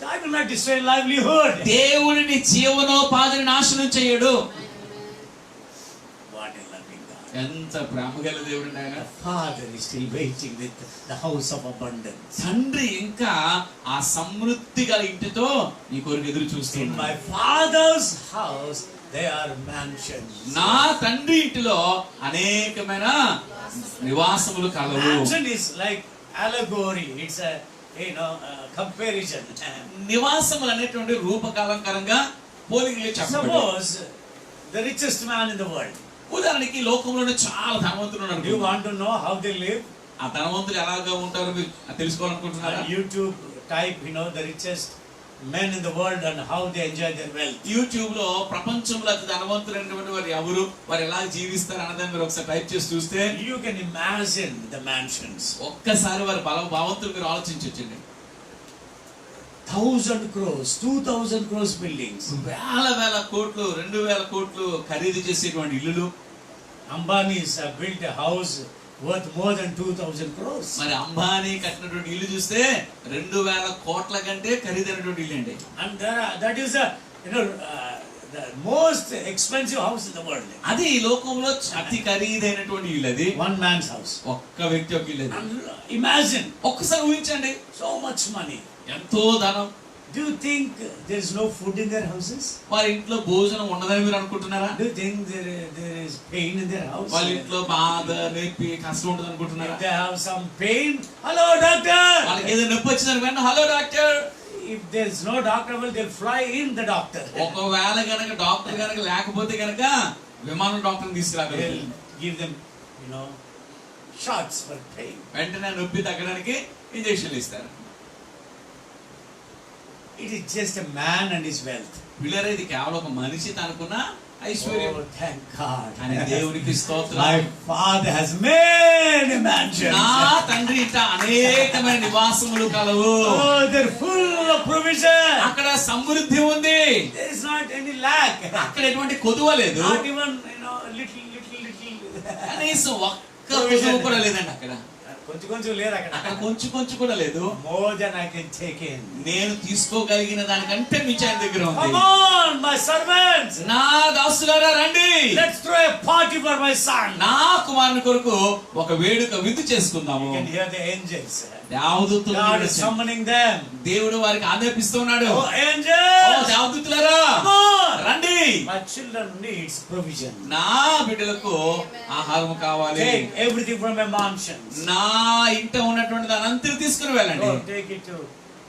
God will not destroy livelihood. దేవుడిని జీవనోపాధిని నాశనం చేయడు. What a loving God. ఎంత ప్రేమ గల దేవుడు ఆయన. The Father is still waiting with the house of abundance. తండ్రి ఇంకా ఆ సమృద్ధి గల ఇంటితో నీ కొరకు ఎదురు In చూస్తున్నాడు. my Father's house there are mansions. నా తండ్రి ఇంటిలో అనేకమైన నివాసములు కలవు. Mansion is like allegory. It's a comparison. నివాసములు అనేటువంటి రూపకాలంకరంగా పోలికలు చెప్పబడ్డాయి. Suppose the richest man in the world. ఉదాహరణకి లోకంలోనే చాలా ధనవంతులు ఉన్నారు. Do you want to know how they live? ఆ ధనవంతులు ఎలాగా ఉంటారో మీరు తెలుసుకోవాలనుకుంటున్నారా? On YouTube type, the richest men in the world and how they enjoy their wealth. YouTube లో ప్రపంచంలో అతి ధనవంతులైనటువంటి వారు ఎవరు, వారు ఎలా జీవిస్తారు అన్నదాన్ని మీరు ఒకసారి టైప్ చేసి చూస్తే You can imagine the mansions. ఒక్కసారి వారి భావంతులు మీరు ఆలోచించొచ్చండి. 1,000 crores, 2,000 crores buildings. వేల కోట్లు, 2,000 కోట్లు ఖరీదు చేసేటువంటి ఇల్లులు. Ambani's have built a house worth more than 2,000 crores. మరి అంబానీ కట్టినటువంటి ఇల్లు చూస్తే 2,000 కోట్ల కంటే ఖరీదైనటువంటి ఇల్లు అండి. And that is the most expensive house in the world. అది ఈ లోకంలో అతి ఖరీదైనటువంటి ఇల్లు అది. One man's house. ఒక్క వ్యక్తి ఒక ఇల్లు అది. And imagine, ఒక్కసారి ఊహించండి, so much money. ఎంతో ధనం. Do you think there is no food in their houses? వారి ఇంట్లో భోజనం ఉండదని మీరు అనుకుంటున్నారా? Do you think there is pain in their house? వాళ్ళ ఇంట్లో బాధ, నొప్పి, కష్టం ఉంటుంది అనుకుంటున్నారా? If they have some pain, hello doctor. వాళ్ళకి ఏదో నొప్పి వచ్చిందని వెంటనే hello doctor. If there is no doctor, well, they'll fly in the doctor. ఒకవేళ గనక డాక్టర్ గనక లేకపోతే గనక విమానం డాక్టర్ని తీసుకురాగలరు. They'll give them, shots for pain. వెంటనే నొప్పి తగ్గడానికి ఇంజెక్షన్లు ఇస్తారు. It is just a man and his wealth. పిల్లరే, ఇది కేవలం ఒక మనిషి తనకున్న ఐశ్వర్యం. Oh, thank God. అని దేవునికి స్తోత్రం. My Father has many mansions. నా తండ్రి ఇంట అనేకమైన నివాసములు కలవు. Oh, they're full of provision. అక్కడ సమృద్ధి ఉంది. There is not any lack. అక్కడ ఎటువంటి కొదువ లేదు. Not even, little. కనీసం ఒక్క కొదువ కూడా లేదండి అక్కడ. కొంచెం లేదు అక్కడ. అక్కడ కొంచెం కూడా లేదు. More than I can take in. నేను తీసుకోగలిగిన దానికంటే మించి ఆయన దగ్గర ఉంది. Come on, my servants. నా దాసులారా రండి. Let's throw a party for my son. నా కుమారుని కొరకు ఒక వేడుక విందు చేసుకుందాము. You can hear the angels. దేవదూతలు God is summoning them. దేవుడు వారికి ఆజ్ఞాపిస్తున్నాడు. Oh, angels. దేవదూతలారా రండి. My children needs provision. నా బిడ్డలకు ఆహారం కావాలి. Take everything from my mansions. నా ఇంట ఉన్నటువంటి దాని అంతా తీసుకుని వెళ్ళండి. Oh, take it to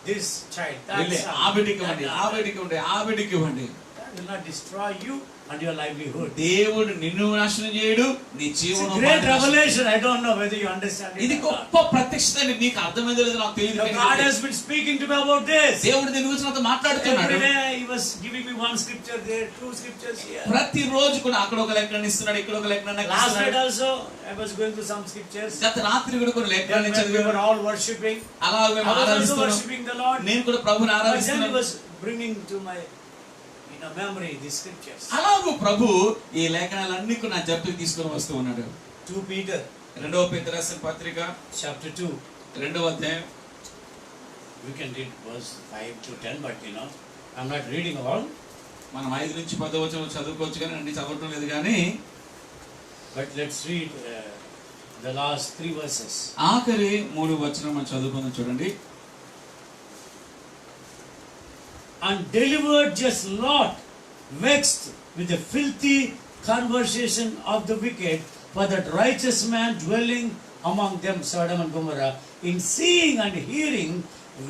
this child. వెళ్ళి ఆ బిడ్డకి ఇవ్వండి, ఆ బిడ్డకి ఇవ్వండి, ఆ బిడ్డకి ఇవ్వండి. That will not destroy you and your livelihood. దేవుడు నిన్ను నాశనం చేయడు, నీ జీవనం. Great revelation. I don't know whether you understand it. ఇది గొప్ప ప్రత్యక్షత. నీకు అర్థమైందో లేదో నాకు తెలియదు. God has been speaking to me about this. దేవుడు దీని గురించి నాతో మాట్లాడుతున్నాడు. Every day he was giving me one scripture there, two scriptures here. ప్రతి రోజు కూడా అక్కడ ఒక లేఖనాన్ని ఇస్తున్నాడు, ఇక్కడ ఒక లేఖనాన్ని Last night ఇస్తున్నాడు. also I was going through some scriptures. గత రాత్రి కూడా కొన్ని లేఖనాన్ని When we చదివాము. were all worshiping. అలా మేము I was also ఆరాధిస్తున్నాం. worshiping the Lord. నేను కూడా ప్రభువుని But then he ఆరాధిస్తున్నాను. was bringing to my memory these scriptures. అలాగూ ప్రభు ఈ లేఖనాలన్నీ కూడా నా జప్తుకు తీసుకొని వస్తూ ఉన్నాడు. 2 Peter. 2వ పేతురు రాసిన పత్రిక chapter 2. 2వ అధ్యాయం. We can read verse 5 to 10, but I'm not reading all. మనం 5 నుంచి 10 వచనం చదువుకోవచ్చు కానీ అన్ని చదవటం లేదు కానీ. But let's read the last 3 verses. ఆఖరి 3 వచనం మనం చదువుకుందాం చూడండి. And delivered just Lot, vexed with the filthy conversation of the wicked, for that righteous man dwelling among them, Sodom and Gomorrah, in seeing and hearing,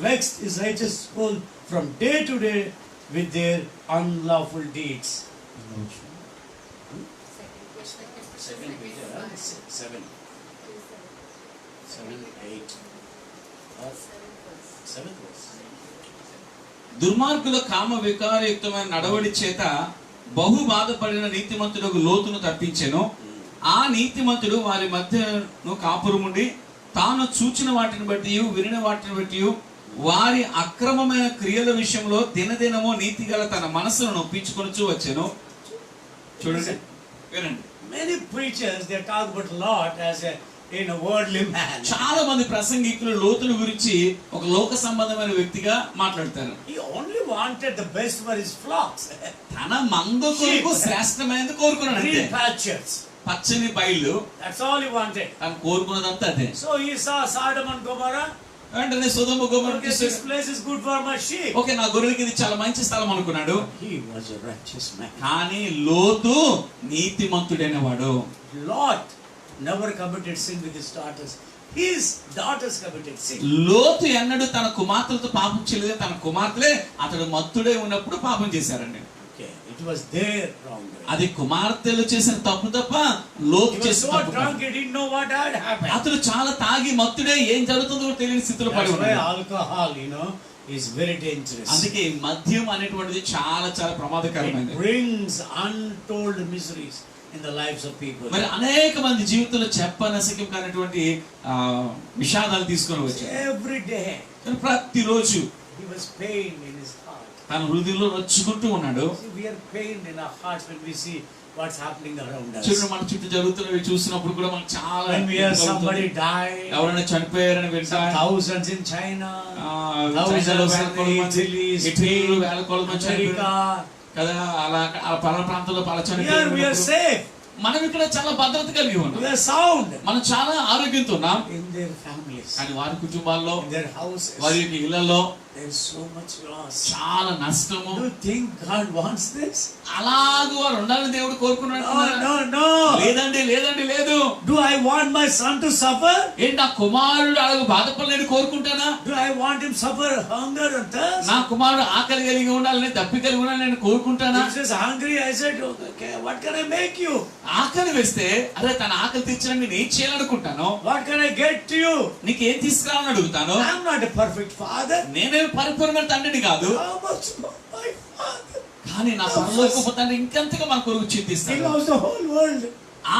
vexed his righteous soul from day to day with their unlawful deeds. Second Peter, 7, 8, 7th verse. దుర్మార్గుల కామ వికారయుక్తమైన నడవడి చేత బహు బాధపడిన నీతిమంతుడు లోతును తప్పించెను. ఆ నీతిమంతుడు వారి మధ్యను కాపురముండి తాను చూచిన వాటిని బట్టి వినిన వాటిని బట్టి వారి అక్రమమైన క్రియల విషయంలో దినదినమో నీతిగల తన మనసును నొప్పించుకొనుచూ వచ్చెను. చూడండి, వినండి. Many preachers, they talk about Lot as a worldly man. చాలా మంది ప్రసంగికులు లోతుల గురించి ఒక లోక సంబంధమైన వ్యక్తిగా మాట్లాడతారు. He only wanted the best for his flocks. తన మంద కొరకు శ్రేష్టమైనది కోరుకున్నాడు. Green pastures. పచ్చని బయలు. That's all he wanted. తను కోరుకున్నదంతా అదే. So he saw Sodom and Gomorrah. వెంటనే సొదొమ గొమొర్రా Okay, this place is good for my sheep. Okay, నా గొర్రెలకి ఇది చాలా మంచి స్థలం అనుకున్నాడు. He was a righteous man. కానీ లోతు నీతిమంతుడైన వాడు. Lot never committed sin with his daughters. His daughters committed sin. లోతు ఎన్నడూ తన కుమార్తెలతో పాపం చేయలేదు. తన కుమార్తెలే అతడు మత్తుడై ఉన్నప్పుడు పాపం చేశారండి. Okay, it was their wrong. అది కుమార్తెలు చేసిన తప్పు తప్ప లోతు He was చేసిన so తప్పు drunk కాదు. he didn't know what had happened. అతడు చాలా తాగి మత్తుడే ఏం జరుగుతుందో కూడా తెలియని స్థితిలో పడి That's why ఉన్నాడు. alcohol, is very dangerous. అందుకే మద్యం అనేటువంటిది చాలా చాలా ప్రమాదకరమైనది. It brings untold miseries in the lives of people. మరి అనేక మంది జీవితంలో చెప్పనసక్యం కానటువంటి విషాదాలు తీసుకొని వచ్చారు. Every day ప్రతిరోజు he was pained in his heart. తన హృదయంలో నొచ్చుకుంటూ ఉన్నాడు. See, we are pained in our hearts when we see what's happening around us. చూడండి, మన చుట్టూ జరుగుతున్నవి చూసినప్పుడు కూడా మనకు చాలా When we hear somebody die, ఎవరైనా చనిపోయారని వింటా, thousands in China, చైనాలో వేల కొలది మంది, Italy, ఇటలీలో Spain, వేల కొలది మంది చనిపోయారు. America, కదా అలా పలానా ప్రాంతంలో పలచని Here we are safe. మనం ఇక్కడ చాలా భద్రత కలిగి We ఉన్నాం, are sound. మనం చాలా ఆరోగ్యంతో ఉన్నాం. In their families, కానీ వారి కుటుంబాల్లో, in their houses, వారి యొక్క ఇళ్లలో there is so much loss. చాలా నష్టము. Do you think God wants this? అలాగూ వారు ఉండాలని దేవుడు కోరుకున్నాడు. No. లేదండి, లేదండి, లేదు. Do I want my son to suffer? ఏంటి నా కుమారుడు అలాగ బాధపడలేని కోరుకుంటానా? Do I want him suffer hunger and thirst? నా కుమారుడు ఆకలి కలిగి ఉండాలని, దప్పి కలిగి ఉండాలని నేను కోరుకుంటానా? If he is hungry, I said, okay, what can I make you? ఆకలి వేస్తే అరే తన ఆకలి తీర్చడానికి నేను ఏం చేయాలనుకుంటాను? What can I get to you? నీకు ఏం తీసుకురావాలని అడుగుతాను. I am not a perfect father. నేనే పరిపూర్ణమైన తండ్రిని కాదు, How much more my father? కానీ నా పరలోకపు తండ్రి ఇంకెంతగా మన కొరకు He చింతిస్తాడు. loves the whole world.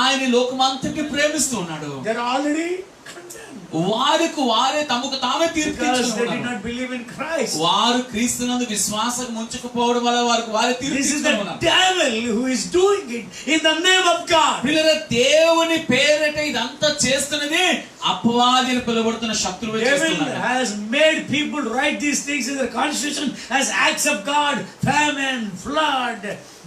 ఆయన లోకమంతటిని ప్రేమిస్తూ ఉన్నాడు. They are already condemned. వారికి వారే తమకు తామే తీర్పు Because they did తీర్చుకున్నారు. not believe in Christ. వారు క్రీస్తునందు విశ్వాసం ఉంచకపోవడం వల్ల వారికి వారే తీర్పు This is the తీర్చుకున్నారు. devil who is doing it in the name of God. పిల్లల దేవుని పేరిట ఇదంతా చేస్తున్నది అపవాది అని పిలువబడుతున్న శత్రువే Devil చేస్తున్నాడు. has made people write these things in their constitution as acts of God, famine, flood,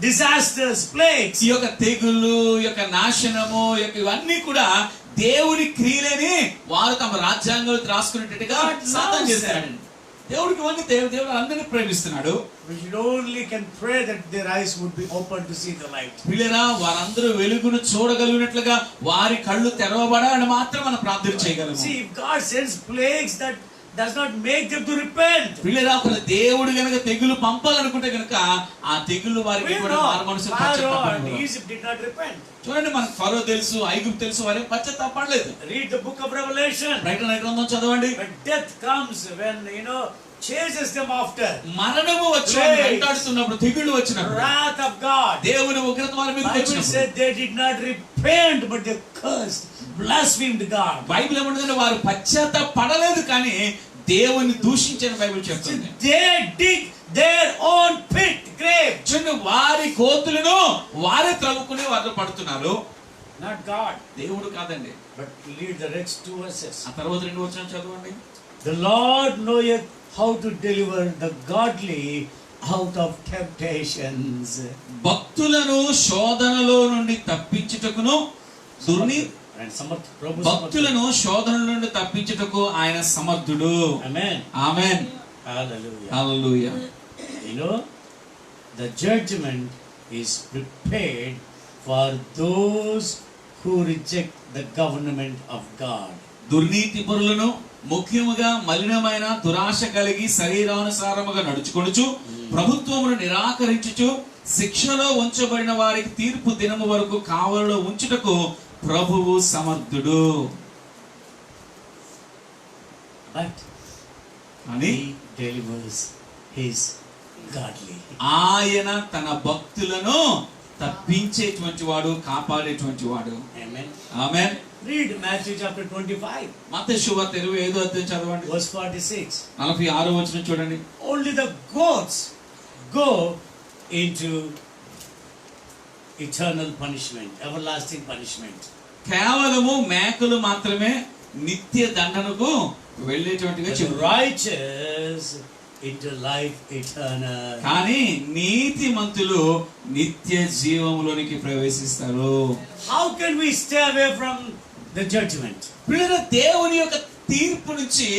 disasters, plagues. ఈ యొక్క తెగులు, ఈ యొక్క నాశనము, ఈ యొక్క ఇవన్నీ కూడా దేవుని క్రియలని వారు తమ రాజ్యాంగంలో రాసుకునేటట్టుగా సాతాను చేస్తాడండి. దేవుడికి ఇవన్నీ దేవుడు అందరినీ ప్రేమిస్తున్నాడు. We should only can pray that their eyes would be open to see the light. పిల్లరా వారందరూ వెలుగును చూడగలిగినట్లుగా వారి కళ్ళు తెరవబడాలని మాత్రం మనం ప్రార్థన చేయగలము. See, if God sends plagues, that does not make them to repent. పిల్లరా ఒక దేవుడు గనుక తెగులు పంపాలనుకుంటే గనుక ఆ తెగులు వారికి We కూడా know మారుమనసు Pharaoh and పశ్చాత్తాపం. Egypt did not repent. చూడండి మనకు ఫరో తెలుసు, ఐగుప్తు తెలుసు, వారేం పశ్చాత్తాపడలేదు. Read the book of Revelation. ప్రకటన గ్రంథం చదవండి. When death comes, when chases them after, మరణము వచ్చి వెంటాడుతున్నప్పుడు, తెగులు వచ్చినప్పుడు, wrath of God, దేవుని ఉగ్రత వారి మీదకి Bible వచ్చినప్పుడు said they did not repent, but they cursed, blasphemed God. Bible ఏమంటుందంటే వారు పశ్చాత్తాపడలేదు కానీ దేవుని దూషించని బైబిల్ చెప్తుంది. They dig their own pit, grave. చూడండి వారి కోతులను వారే త్రవ్వుకుని వారిలో పడుతున్నారు. Not God. దేవుడు కాదండి. But read the next 2 verses. ఆ తర్వాత 2 వచనాలు చదవండి. The Lord knoweth how to deliver the godly out of temptations. భక్తులను శోధనలో నుండి తప్పించుటకును భక్తులను శోధన నుండి తప్పించుటకు ఆయన సమర్థుడు. Amen. Amen. Hallelujah. Hallelujah. The judgment is prepared for those who reject the government of God. దుర్నీతి పరులను, ముఖ్యముగా మలినమైన దురాశ కలిగి శరీరానుసారముగా నడుచుకొనుచు ప్రభుత్వమును నిరాకరించుచు శిక్షలో ఉంచబడిన వారికి తీర్పు దినము వరకు కావలిలో ఉంచుటకు ప్రభువు సమర్థుడు. But he delivers his godly. ఆయన తన భక్తులను తప్పించేటువంటి వాడు, కాపాడేటువంటి వాడు. Amen. ఆమేన్. Read Matthew chapter 25. మత్తయి సువార్త 25వ అధ్యాయం చదవండి. Verse 46. 46వ వచనం చూడండి. Only the goats go into eternal punishment, everlasting punishment. కేవలము మేకలు మాత్రమే నిత్య దండనకు వెళ్ళేటువంటిగా The చెబుతారు. righteous into life eternal. కానీ నీతిమంతులు నిత్య జీవములోనికి ప్రవేశిస్తారు. How can we stay away from the judgment? పిల్లల దేవుని యొక్క తీర్పు నుంచి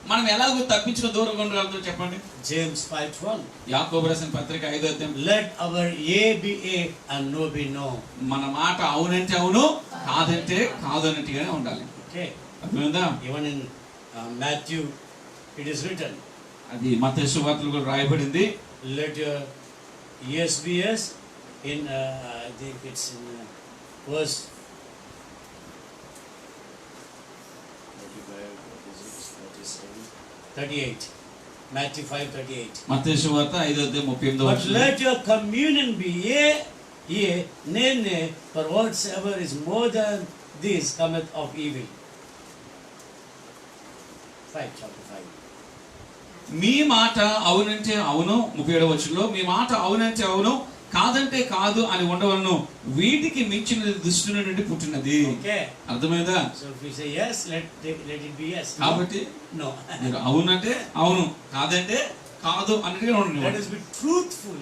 మనం ఎలాగో తప్పించుకు దూరంగా ఉండగలుగుతాం చెప్పండి. James 5:12. యాకోబు రాసిన పత్రిక 5వ అధ్యాయం. Let our yea be yea and no be no. మన మాట అవునంటే అవును, కాదంటే కాదు అన్నట్టుగానే ఉండాలి. Okay. అర్థమైందా? Even in Matthew it is written. అది మత్తయి సువార్తలో కూడా రాయబడింది. Let your yes be yes. In I think it's in verse 38. Matthew 5:38. మత్తయి సువార్త 5వ అధ్యాయం 38వ But వచనం. let your communion be yea, yea, nay, nay, for whatsoever is more than this cometh of evil. 5, chapter 5. మీ మాట అవునంటే అవును, 37వ వచనంలో మీ మాట అవునంటే అవును, కాదంటే కాదు అని ఉండవలను, వీటికి మించిన దుష్టు నుండి పుట్టినది. Okay. అర్థమైందా? So if we say yes, let it be yes. కాబట్టి No. మీరు అవునంటే అవును, కాదంటే కాదు అన్నట్టుగా Let ఉండండి. us be truthful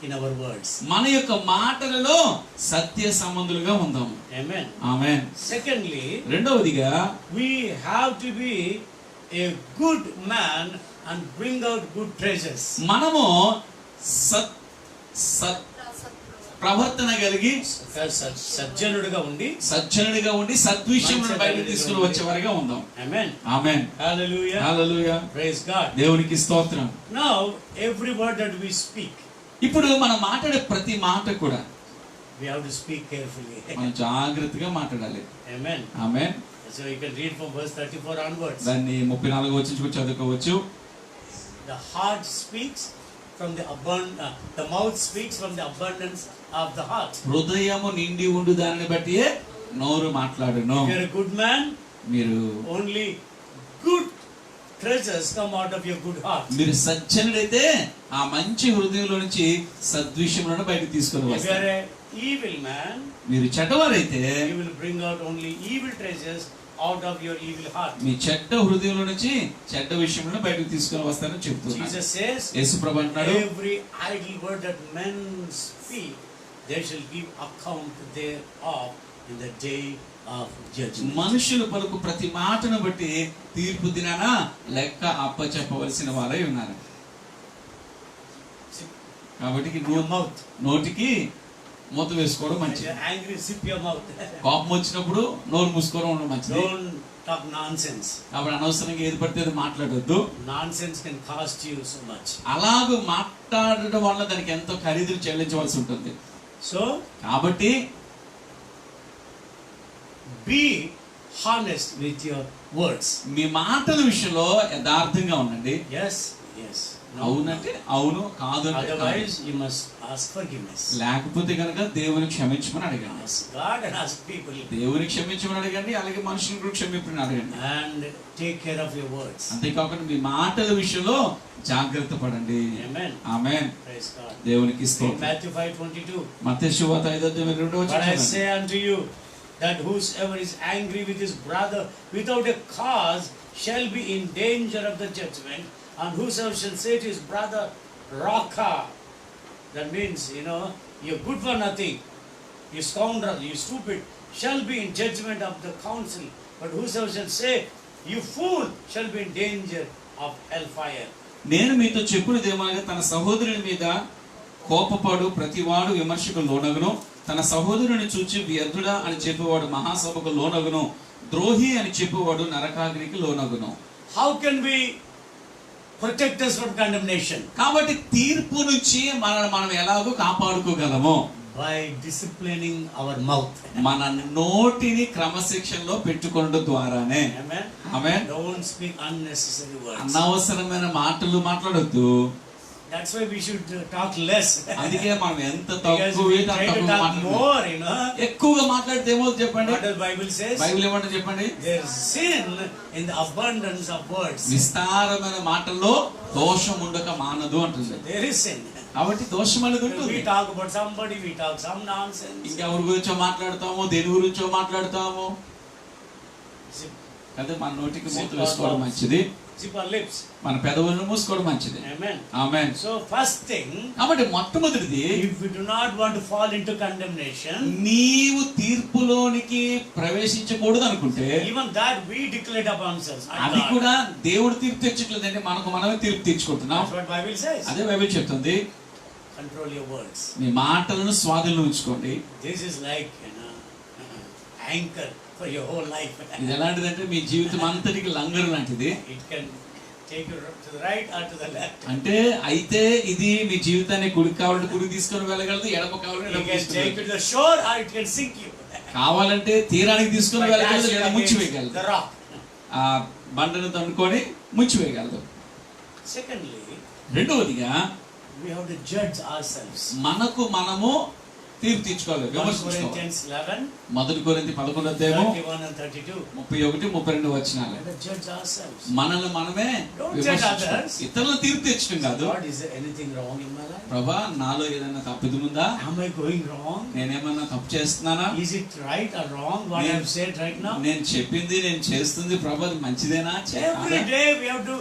in our words. మన యొక్క మాటలలో సత్య సంబంధులుగా ఉందాం. Amen. ఆమేన్. Secondly, రెండవదిగా we have to be a good man and bring out good treasures. మనము ప్రవర్తన కలిగి సజ్జనుడిగా ఉండి సద్విషయములను బయటకు తీసుకుని వచ్చేవారిగా ఉందాం. Amen. ఆమేన్. Hallelujah. హల్లెలూయా. Praise God. దేవునికి స్తోత్రం. Now every word that we speak, ఇప్పుడు మనం మాట్లాడే ప్రతి మాట కూడా we have to speak carefully. మనం జాగ్రత్తగా మాట్లాడాలి. Amen. Amen. So you can read from verse 34 onwards. దాన్ని 34 వచ్చి చదువుకోవచ్చు. The heart speaks from the mouth speaks from the abundance of the heart. హృదయము నిండి ఉండు దానిని బట్టి నోరు మాట్లాడును. If you're a good man, మీరు only good treasures come out of your good heart. మీరు సజ్జనుడైతే ఆ మంచి హృదయంలో నుంచి సద్విషయములను బయటకు తీసుకొని If వస్తారు. you're an evil man, మీరు చెడ్డవారైతే you will bring out only evil treasures out of your evil heart. మీ చెడ్డ హృదయంలో నుంచి చెడ్డ విషయములను బయటకు తీసుకొని వస్తారని చెప్తున్నారు. Jesus says, యేసుప్రభు అంటున్నాడు, every idle word that men speak, they shall give account thereof in the day of judgment. మనుషులు పలుకు ప్రతి మాటను బట్టి తీర్పు దినాన లెక్క అప్పచెప్పవలసిన వారై ఉన్నారు. కాబట్టి Your mouth. నోటికి మూత వేసుకోవడం When మంచిది. you're angry, zip your mouth. కోపం వచ్చినప్పుడు నోరు మూసుకోవడం ఉండడం మంచిది. Don't talk nonsense. కాబట్టి అనవసరంగా ఏది పడితే అది మాట్లాడొద్దు. Nonsense can cost you so much. అలాగూ మాట్లాడడం వల్ల దానికి ఎంతో ఖరీదు చెల్లించవలసి ఉంటుంది. So, కాబట్టి be honest with your words. మీ మాటల విషయంలో యథార్థంగా ఉండండి. Yes, yes. No. అవునంటే అవును, కాదు అంటే కాదు. Otherwise, you must ask forgiveness. లేకపోతే కనుక దేవుని క్షమించమని అడగండి. Ask God and ask people. దేవుని క్షమించమని అడగండి, అలాగే మనుషులను కూడా క్షమించమని అడగండి. And take care of your words. అంతేకాకుండా మీ మాటల విషయంలో జాగ్రత్త పడండి. Amen. ఆమేన్. Praise God. దేవునికి In స్తోత్రం. Matthew 5:22. మత్తయి సువార్త 5:22 But I వచనం. say unto you that whosoever is angry with his brother without a cause shall be in danger of the judgment, and whosoever shall say to his brother, Raka, that means, you're good for nothing, you scoundrel, you stupid, shall be in judgment of the council. But whosoever shall say, you fool, shall be in danger of hellfire. నేను మీతో చెప్పున్నది ఏమనగా తన సహోదరుని మీద కోపపడు ప్రతివాడు విమర్శకు లోనగును, తన సహోదరుని చూచి వ్యర్థుడా అని చెప్పేవాడు మహాసభకు లోనగును, ద్రోహి అని చెప్పేవాడు నరకాగ్నికి లోనగును. How can we protect us from condemnation? కాబట్టి తీర్పు నుంచి మనం ఎలాగో కాపాడుకోగలము? By disciplining our mouth. మన నోటిని క్రమశిక్షణలో పెట్టుకోవడం ద్వారానే. Amen. Amen. Don't speak unnecessary words. అనవసరమైన మాటలు మాట్లాడొద్దు. That's why we should talk less. అందుకే మనం ఎంత Because తక్కువ we try to talk more, ఎక్కువగా మాట్లాడితే ఏమవుతుంది చెప్పండి? What the Bible says? Bible ఏమంటే చెప్పండి? There's sin in the abundance of words. విస్తారమైన మాటల్లో దోషం ఉండక మానదు అంటుంది. There is sin. కాబట్టి దోషం అనేది ఉంటుంది. We talk about somebody, we talk some nonsense. ఇంకెవరి గురించో మాట్లాడతాము, దేని గురించో మాట్లాడతాము. అదే మన నోటికి మూత వేసుకోవడం మంచిది. Zip our lips. మన పెదవులను మూసుకోవడం మంచిది. Amen. ఆమేన్. So first thing, కాబట్టి మొట్టమొదటిది, if we do not want to fall into condemnation, నీవు తీర్పులోనికి ప్రవేశించకూడదు అనుకుంటే, even that we declare upon ourselves. అది కూడా దేవుడు తీర్పు తెచ్చట్లేదండి, మనకు మనమే తీర్పు తెచ్చుకుంటున్నాం. That's what Bible says. అదే బైబిల్ చెప్తుంది. Control your words. మీ మాటలను స్వాధీనంలో ఉంచుకోండి. This is like anchor for your whole life. ఇది ఎలాంటిదంటే మీ జీవితం అంతటికి లంగరు లాంటిది. It can take you to the right or to the left. అంటే అయితే ఇది మీ జీవితాన్ని కుడికి కావాలంటే కుడికి తీసుకొని వెళ్ళగలదు, ఎడమ కావాలంటే It ఎడమ can తీసుకొని take you to the shore or it can sink you. కావాలంటే తీరానికి తీసుకొని By వెళ్ళగలదు, dashing లేదా against ముంచివేయగలదు. the rock. ఆ బండను తన్నుకొని ముంచివేయగలదు. Secondly, రెండవదిగా we have to judge ourselves. మనకు మనము తీర్పు తీర్చుకోవాలి, 1 విమర్శించుకోవాలి. Corinthians 11, 1 కొరింథీ 11వ అధ్యాయము 31 and 32. 31, 32 వచనాలు. Let us judge ourselves. మనల్ని మనమే Don't judge విమర్శించుకోవాలి. others. ఇతరులను తీర్పు తెచ్చడం కాదు. God, is there anything wrong in my life? ప్రభా, నాలో ఏదైనా తప్పిదం ఉందా? Am I going wrong? నేనేమన్నా తప్పు చేస్తున్నానా? Is it right or wrong what I have said right now? నేను చెప్పింది నేను చేస్తుంది ప్రభా అది మంచిదేనా? Every day we have to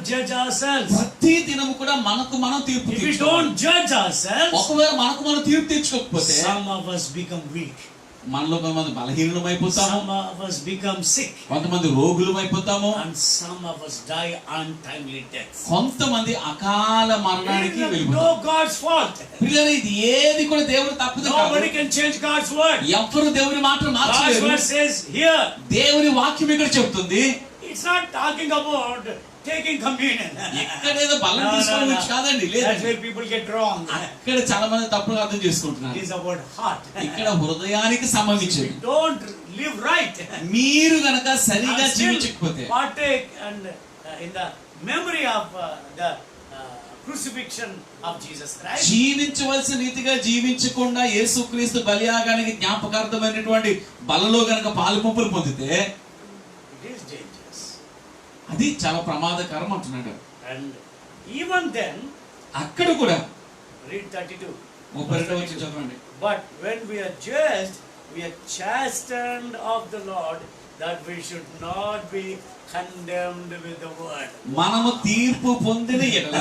judge ourselves. ప్రతి దినము కూడా మనకు మనం తీర్పు If we తీర్చుకోవాలి. don't judge ourselves, ఒకవేళ మనకు మనం తీర్పు తీర్చుకోకపోతే some of us become weak. మనలో కొంతమంది బలహీనం అయిపోతాము, Some of us become sick. కొంతమంది రోగులం అయిపోతాము, And some of us die untimely deaths. కొంతమంది అకాల మరణానికి It is వెళ్ళిపోతారు. no God's fault. పిల్లలు, ఇది ఏది కూడా దేవుడు తప్పదు కాదు. Nobody can change God's word. ఎవ్వరు దేవుని మాటలు God's మార్చలేరు. word says here, దేవుని వాక్యం ఇక్కడ చెప్తుంది. it's not talking about taking communion. ఎక్కడేదో బలం No, తీసుకోవడం no, no. గురించి కాదండి, That's లేదు. where people get wrong. అక్కడ చాలా మంది తప్పులు అర్థం చేసుకుంటున్నారు. It is about heart. ఇక్కడ హృదయానికి సంబంధించింది. Don't live right. మీరు గనక సరిగా And still జీవించకపోతే, partake and in the memory of the crucifixion of Jesus Christ. జీవించవలసిన రీతిగా జీవించకుండా యేసుక్రీస్తు బలియాగానికి జ్ఞాపకార్థమైనటువంటి బలలో గనక పాలుపంపులు పొందితే It is dangerous. అది చాలా ప్రమాదకరం అంటున్నాడు. And even then, అక్కడ కూడా read 32. 32 వచ్చి చదవండి. But when we are judged, we are chastened of the Lord, that we should not be condemned with the word. మనము తీర్పు పొందిన ఎడల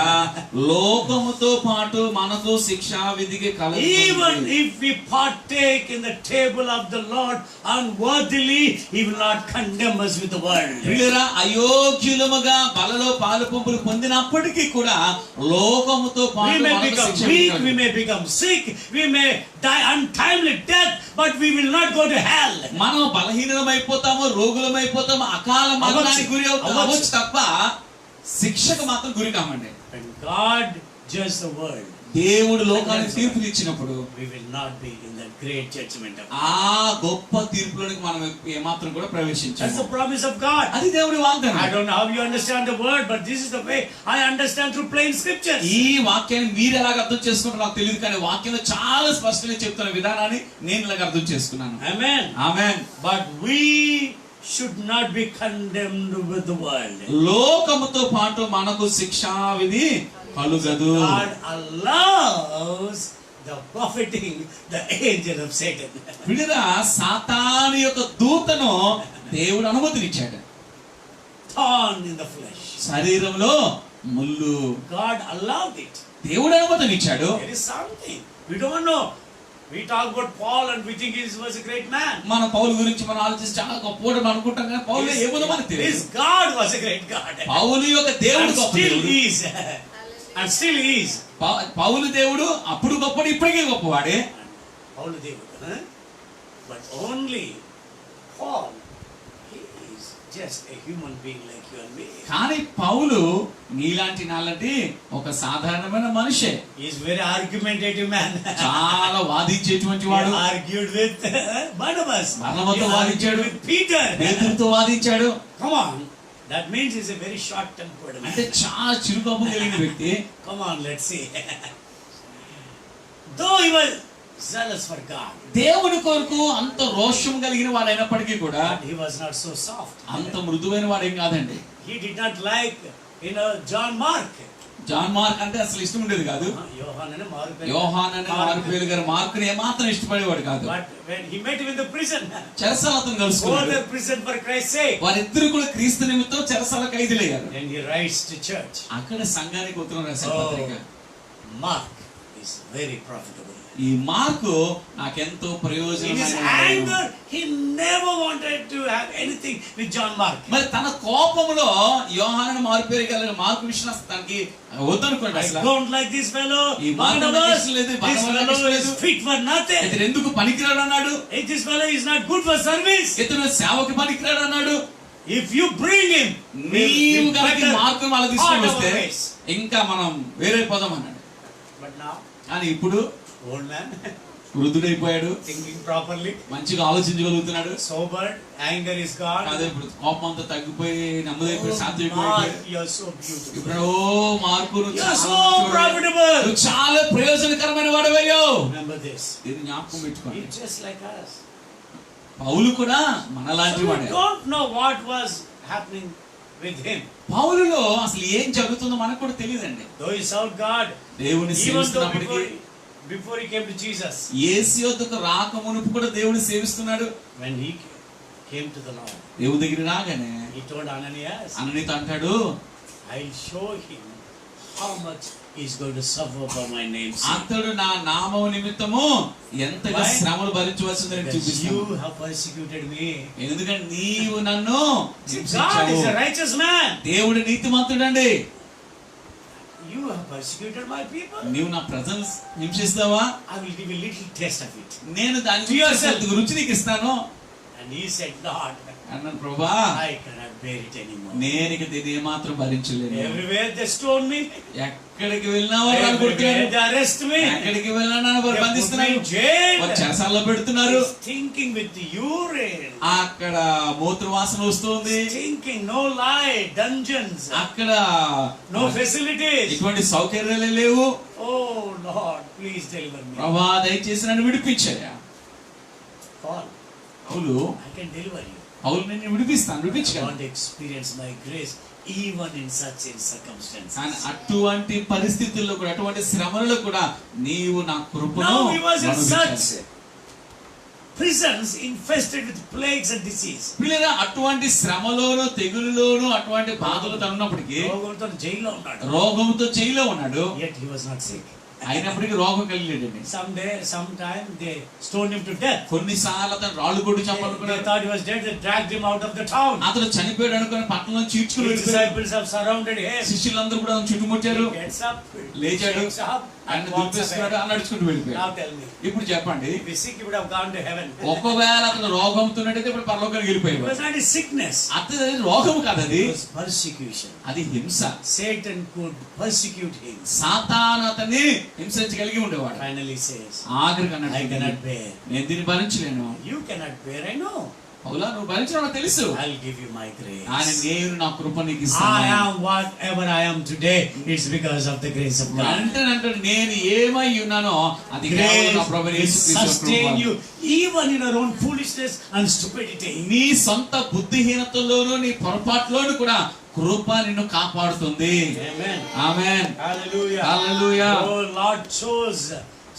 లోకముతో పాటు మనకు శిక్షా విధికి Even కలుగుతుంది. if we partake in the table of the Lord unworthily, He will not condemn us with the world. ప్రియులారా, అయోగ్యులముగా బలలో పాలుపంపులు పొందినప్పటికీ కూడా లోకముతో We పాటు may మనకు become శిక్ష weak, విధిస్తాడు. we may become sick, we may die untimely death, but we will not go to hell. మనం బలహీనమైపోతాము, రోగులమైపోతాము, అకాల మరణానికి గురి అవ్వచ్చు తప్ప శిక్షకు మాత్రం గురి కామండి. When God judges the world, దేవుడు లోకానికి తీర్పులు ఇచ్చినప్పుడు we will not be in the great judgment of God. ఆ గొప్ప తీర్పులోనికి మనం ఏమాత్రం కూడా That's ప్రవేశించాము. the promise of God. అది దేవుడి I వాగ్దానం. don't know how you understand the word, but this is the way I understand through plain scriptures. ఈ వాక్యాన్ని మీరు ఎలాగ అర్థం చేసుకుంటారో నాకు తెలియదు, కానీ వాక్యంలో చాలా స్పష్టంగా చెప్తున్న విధానాన్ని నేను ఇలాగ అర్థం చేసుకున్నాను. Amen. Amen. But we should not be condemned with the world. లోకముతో పాటు మనకు శిక్షా విధి కలుగదు. God allows the buffeting the angel of Satan. విడిరా సాతాను యొక్క దూతను దేవుడు అనుమతినిచ్చాడు. Thorn in the flesh. శరీరంలో ముళ్ళు God allowed it. దేవుడు అనుమతినిచ్చాడు. There is something. We don't know. We talk about Paul and we think he was a great man. మన పౌలు గురించి మనం ఆలోచిస్తే చాలా గొప్పవాడు అనుకుంటాం, కానీ పౌలు ఏముందో మనకు తెలియదు. His God was a great God. పౌలు యొక్క దేవుడు And గొప్ప still దేవుడు. is. And still is. పౌలు దేవుడు అప్పుడు గొప్పడు, ఇప్పటికే గొప్పవాడే. Paul Devudu. But only Paul, he is just a human being like you and me. కానీ పౌలు నీలాంటి నాలాంటి ఒక సాధారణమైన మనిషే. He is very argumentative man. చాలా వాదించేటువంటి He వాడు. argued with Barnabas. బర్నబాతో He వాదించాడు, argued with Peter. పేతురుతో వాదించాడు. Come on. That means he's a very short-tempered man. అంటే చాలా చిరుకోపం కలిగిన వ్యక్తి. Come on, let's see. Though he was zealous for God, దేవుని కొరకు అంత రోషం కలిగిన వాడైనప్పటికీ కూడా but he was not so soft. అంత మృదువైన వాడేం కాదండి. He did not like, John Mark. John Mark అంటే అసలు ఇష్టం ఉండేది కాదు. యోహాన్ అనే మారు పేరు. యోహాన్ అనే మార్కులు గారు మార్కుని ఏమాత్రం ఇష్టపడేవాడు కాదు. But when he met him in the prison, చెరసాల అతను go కలుసుకున్నాడు. to prison for Christ's sake. వారిద్దరు కూడా క్రీస్తు నిమిత్తం చెరసాల ఖైదీలయ్యారు. Then he writes to church. అక్కడ సంఘానికి ఉత్తరం రాశారు పత్రిక. Mark is very profitable. ఈ మార్కు నాకెంతో In his ప్రయోజనమైన. anger, he never wanted to have anything with John Mark. మరి తన కోపంలో యోహాను మార్పేరు కలిగిన మార్కు విషయం తనకి వద్దనుకోండి. I అసలు don't like this fellow. ఈ మార్కు నాకు Barnabas, ఇష్టం లేదు, this బర్నబాకు నాకు fellow ఇష్టం is లేదు. fit for nothing. ఇతను ఎందుకు పనికిరాడు అన్నాడు. This fellow is not good for service. ఇతను సేవకి పనికిరాడు అన్నాడు. If you bring him, నీవు we కనుక better మార్కు మళ్ళీ తీసుకొని part వస్తే our ways. ఇంకా మనం వేరే పోదాం అన్నాడు. But now, కానీ ఇప్పుడు old man, వృద్ధుడైపోయాడు, thinking properly, మంచిగా ఆలోచించగలుగుతున్నాడు. sobered, anger is gone. అదే ఇప్పుడు కోపం అంతా తగ్గిపోయి నెమ్మదైపోయి శాంతి Mark, ఎక్కువైపోయి you are so beautiful. ఇప్పుడు ఓ మార్కు నువ్వు You are చాలా so మంచివాడు. profitable. నువ్వు చాలా ప్రయోజనకరమైన వాడవయ్యో. Remember this. ఇది జ్ఞాపకం పెట్టుకోండి. He's just like us. పౌలు కూడా మనలాంటి So we వాడే. don't know what was happening with him. పౌలులో అసలు ఏం జరుగుతుందో మనకు కూడా తెలియదండి. Though he served God, దేవుని even though సేవిస్తున్నప్పటికీ before he came to Jesus, యేసు యొద్దకు రాక మునుపు కూడా దేవుని సేవిస్తున్నాడు. when he came to the Lord, దేవుని దగ్గర రాగానే he told Ananias, అననీతో అంటాడు, I I'll show him how much he's going to suffer for my name's sake. అతడు నా నామము నిమిత్తము ఎంతగా Why? శ్రమలు భరించవలసిందని Because చూపిస్తాను. you have persecuted me. ఎందుకంటే నీవు నన్ను See, God హింసించావు. is a righteous man. దేవుడు నీతిమంతుడండి. You have persecuted my people. నీవు నా ప్రజలు హింసిస్తావా? I will give you a little taste of it. నేను దాని To yourself. గురించి నీకు ఇస్తాను And he said, Lord, అన్నాను. ప్రభా, I cannot bear it anymore. నేను ఇక దీన్ని ఏమాత్రం భరించలేను. Everywhere they stone me. ఎక్కడికి వెళ్ళినా వారు నన్ను కొడుతున్నారు. Everywhere they arrest me. ఎక్కడికి వెళ్ళినా నన్ను వారు They put me బంధిస్తున్నారు. in jail. వారు చెరసాల్లో పెడుతున్నారు. Stinking with urine. అక్కడ మూత్ర వాసన వస్తుంది. Stinking, no light, dungeons. అక్కడ No facilities. ఇటువంటి సౌకర్యాలే లేవు. Oh Lord, please deliver me. ప్రభా, దయచేసి నన్ను విడిపించాయా. Paul, అవును, I can deliver you. అవును, నేను విడిపిస్తాను, I విడిపించగలను. want to experience my grace even in such circumstances. కానీ అటువంటి పరిస్థితుల్లో కూడా, అటువంటి శ్రమలలో కూడా నీవు నా కృపను Now he was in అనుభవించాలి. such prisons infested with plagues and disease. పిల్లరా, అటువంటి శ్రమలోను తెగులులోను అటువంటి బాధలు ఉన్నప్పటికీ, రోగంతో జైల్లో ఉన్నాడు. రోగంతో జైల్లో ఉన్నాడు. Yet he was not sick. అయినప్పటికీ రోగం కలిగలేదండి. Sometime they stoned him to death. కొన్నిసార్లు అతను రాళ్ళు కొట్టి They చంపాలనుకున్నారు. thought he was dead. They dragged him out of the town. అతను చనిపోయాడు అనుకుని పట్టణంలో చీడ్చుకుని His వెళ్ళిపోయారు. disciples have surrounded him. శిష్యులందరూ కూడా అతను చుట్టుముట్టారు. He gets up, లేచాడు, shakes up, ఆయన and walks దులిపేస్తున్నాడు, away. అని నడుచుకుంటూ వెళ్ళిపోయాడు. Now tell me, ఇప్పుడు చెప్పండి, if he's sick, he would have gone to heaven. ఒకవేళ అతను రోగంతో ఇప్పుడు పరలోకానికి It వెళ్ళిపోయాడు. was not his sickness. అతని రోగం కాదది, It was persecution. అది హింస. Satan could persecute him. సాతాను అతన్ని హింసించగలిగి ఉండేవాడు. Finally says, ఆఖరికి I అన్నాడు, cannot bear. నేను దీన్ని భరించలేను. You cannot bear, I know. అవులా, నువ్వు భరించడం నాకు తెలుసు. I'll give you my ఆయన grace. నేను నా కృప నీకు I ఇస్తాను. am whatever I am today. It's because of the grace of God. అంటే నేను ఏమై ఉన్నానో అది కేవలం నా ప్రభువైన Grace will యేసుక్రీస్తు sustain Krupa. you even in your own foolishness and stupidity. నీ సొంత బుద్ధిహీనతలోను నీ పొరపాట్లోను కూడా కృప నిన్ను కాపాడుతుంది. Amen. Amen. Hallelujah. Hallelujah. Oh Lord chose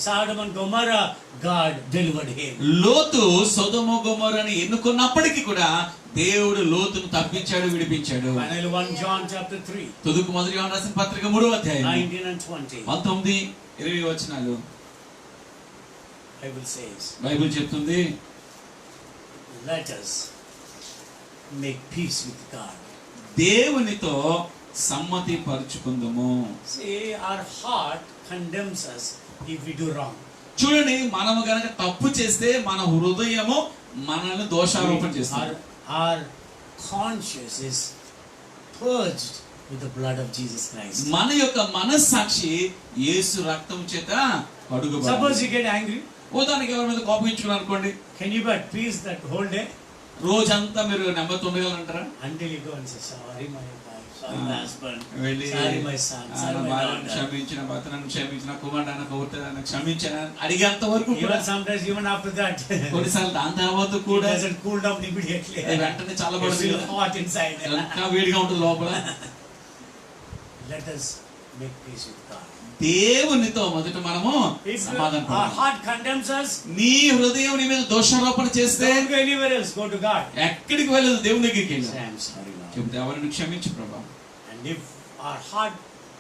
Sodom and Gomorrah. God delivered him. లోతు సొదొమ గొమొర్రాని ఎన్నుకున్నప్పటికీ కూడా దేవుడు లోతును తప్పించాడు, విడిపించాడు. Finally 1 John chapter 3, తుదుకు మొదటి యోహాను రాసిన పత్రిక 3వ అధ్యాయం 19 and 20. 19, 20 వచనాలు Bible says, బైబిల్ చెప్తుంది, let us make peace with God. దేవునితో సమ్మతి పరుచుకుందాము. See, our heart condemns us if we do wrong. చూడండి, మనము గనక తప్పు చేస్తే మన హృదయము మనల్ని దోషారోపణ చేస్తుంది. Our conscience is purged with the blood of Jesus Christ. మన యొక్క మనస్సాక్షి యేసు రక్తం చేత కడుగబడింది. Suppose you get angry, ఉదాహరణకి ఎవరి మీద కోపించుకున్నారు అనుకోండి, can you be at peace that whole day? రోజంతా మీరు నెమ్మది ఉండగలంటారా? Until you go and say, sorry my wife, sorry my husband, వెళ్ళి sorry my son, నా sorry my భార్యను daughter. క్షమించిన, భర్తను క్షమించిన, కుమారుడు కుమార్తెను క్షమించిన అడిగేంత వరకు కూడా, Even sometimes, even after that, it కొన్నిసార్లు దాని తర్వాత కూడా doesn't cool down immediately. అది వెంటనే It's చల్లబడదు, still hot inside. ఇంకా వేడిగా ఉంటుంది లోపల. Let us make peace with God. దేవునితో మొదట మనము If సమాధానం our heart condemns us, నీ హృదయం నీ మీద దోషారోపణ చేస్తే don't go anywhere else, go to God. ఎక్కడికి వెళ్ళదు, దేవుని దగ్గరికి వెళ్ళి Say, I'm sorry, Lord. చెప్తే ఎవరిని క్షమించు ప్రభా. And if our heart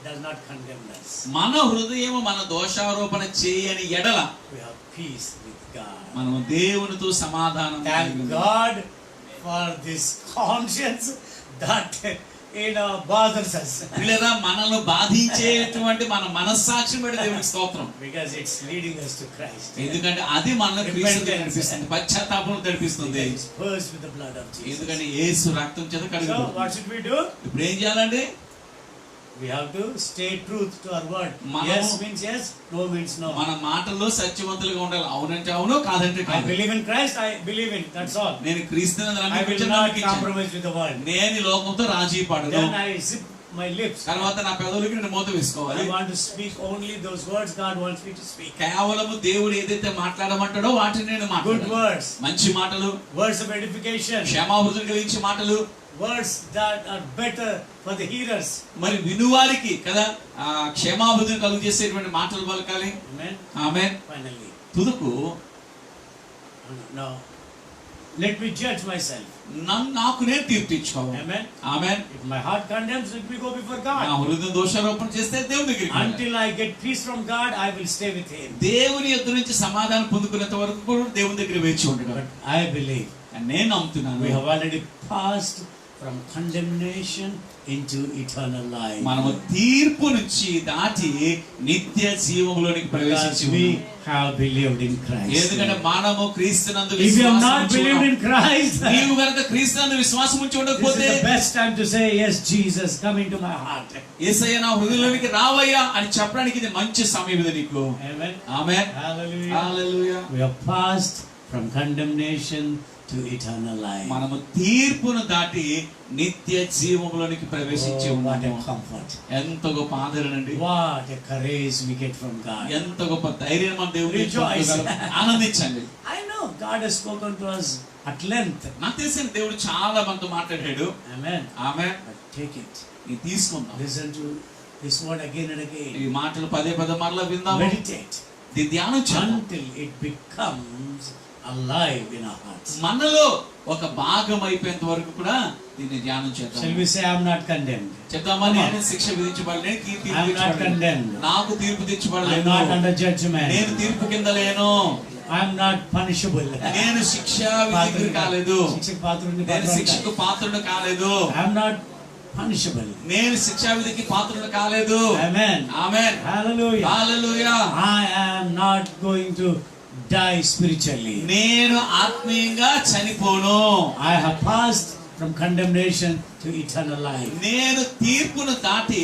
does not condemn us, మన హృదయం మన దోషారోపణ చేయని ఎడల we have peace with God. మనము దేవునితో సమాధానం Thank కలిగి ఉన్నాం. God for this conscience that bothers us. పిల్లరా, మనల్ని బాధించేటువంటి మన మనస్సాక్షి బట్టి దేవునికి స్తోత్రం. Because it's leading us to Christ. ఎందుకంటే అది మనల్ని క్రీస్తు నడిపిస్తుంది, పశ్చాత్తాపం నడిపిస్తుంది. It's purged with the blood of Jesus. ఎందుకంటే యేసు రక్తం చేత So కడుగు. what should we do? ఇప్పుడు ఏం చేయాలండి? We have to stay truth to our word. Manamu- Yes means yes, no means no. మన మాటల్లో సత్యవంతులుగా ఉండాలి. అవునంటే అవును, కాదంటే I కాదు. believe in Christ, I believe in, that's all. నేను క్రీస్తుని I will not compromise with the world. నేను ఈ లోకంతో రాజీ పడను. Then I zip my lips. తర్వాత నా పెదవులకి నేను మూత వేసుకోవాలి. I want to speak only those words God wants me to speak. కేవలము దేవుడు ఏదైతే మాట్లాడమంటాడో వాటిని నేను Good మాట్లాడాలి. words, మంచి మాటలు, words of edification, క్షమాభివృద్ధి కలిగించే మాటలు, words that are better for the hearers. మరి వినువారికి కదా క్షమాభివృద్ధి కలుగు చేసేటువంటి మాటలు పలకాలి. Amen. ఆమేన్. Finally, తుదుకు now let me judge myself. నాకు నేను తీర్పిచ్చుకోవాలి. Amen. Amen. If my heart condemns, let me go before నా God. హృదయం దోషారోపణ చేస్తే దేవుని దగ్గరికి వెళ్ళాలి. Until I get peace from God, I will stay with Him. దేవుని యొద్ద నుంచి సమాధానం పొందుకునేంత వరకు కూడా దేవుని దగ్గర వేచి ఉండడం. But I believe నేను నమ్ముతున్నాను we have already passed from condemnation into eternal life. మనము తీర్పు నుంచి దాటి నిత్య జీవములోనికి Because ప్రవేశించి we ఉన్నాము. have believed in Christ. ఎందుకంటే మనము క్రీస్తునందు If you have విశ్వాసం not ఉంచి believed ఉన్నాము. in Christ, నీవు గనుక క్రీస్తునందు విశ్వాసం ఉంచి this is ఉండకపోతే the best time to say, yes, Jesus, come into my heart. యేసయ్య నా హృదయంలోనికి రావయ్యా అని చెప్పడానికి ఇది మంచి సమయం ఇది నీకు. Amen. Amen. Hallelujah. Hallelujah. We have passed from condemnation to eternal life. మనము తీర్పును దాటి నిత్య జీవములోనికి ప్రవేశించి Oh, what a ఉన్నాము. comfort. ఎంత గొప్ప ఆదరణ అండి. What a courage we get from God. ఎంత గొప్ప ధైర్యం మన దేవుని నుంచి Rejoice. పొందగలం. ఆనందించండి. I know God has spoken to us at length. నాకు తెలిసిన దేవుడు చాలా మనతో మాట్లాడాడు. Amen. Amen. But take it. ఇది తీసుకుందాం. Listen to this word again and again. ఈ మాటలు పదే పదే మరలా విందాము. Meditate ఇది ధ్యానం చేద్దాం. until it becomes alive in our hearts. మనలో ఒక భాగం అయిపోయేంత వరకు కూడా దీన్ని ధ్యానం చేద్దాం. Shall we say, I am not condemned? చెప్దామా? నేను శిక్ష విధించబడలేదు, తీర్పు I am not తీర్చబడలేదు. condemned. నాకు తీర్పు I am తీర్చబడలేదు. not under judgment. నేను తీర్పు కింద లేను. I am not punishable. నేను శిక్ష విధికి కాలేదు. శిక్షకు పాత్రుడిని నేను శిక్షకు పాత్రుడు కాలేదు. I am not punishable. నేను శిక్షా విధికి పాత్రుడు కాలేదు. Amen. Amen. Hallelujah. Hallelujah. I am not going to die spiritually. నేను ఆత్మీయంగా చనిపోను. I have passed from condemnation to eternal life. నేను తీర్పును దాటి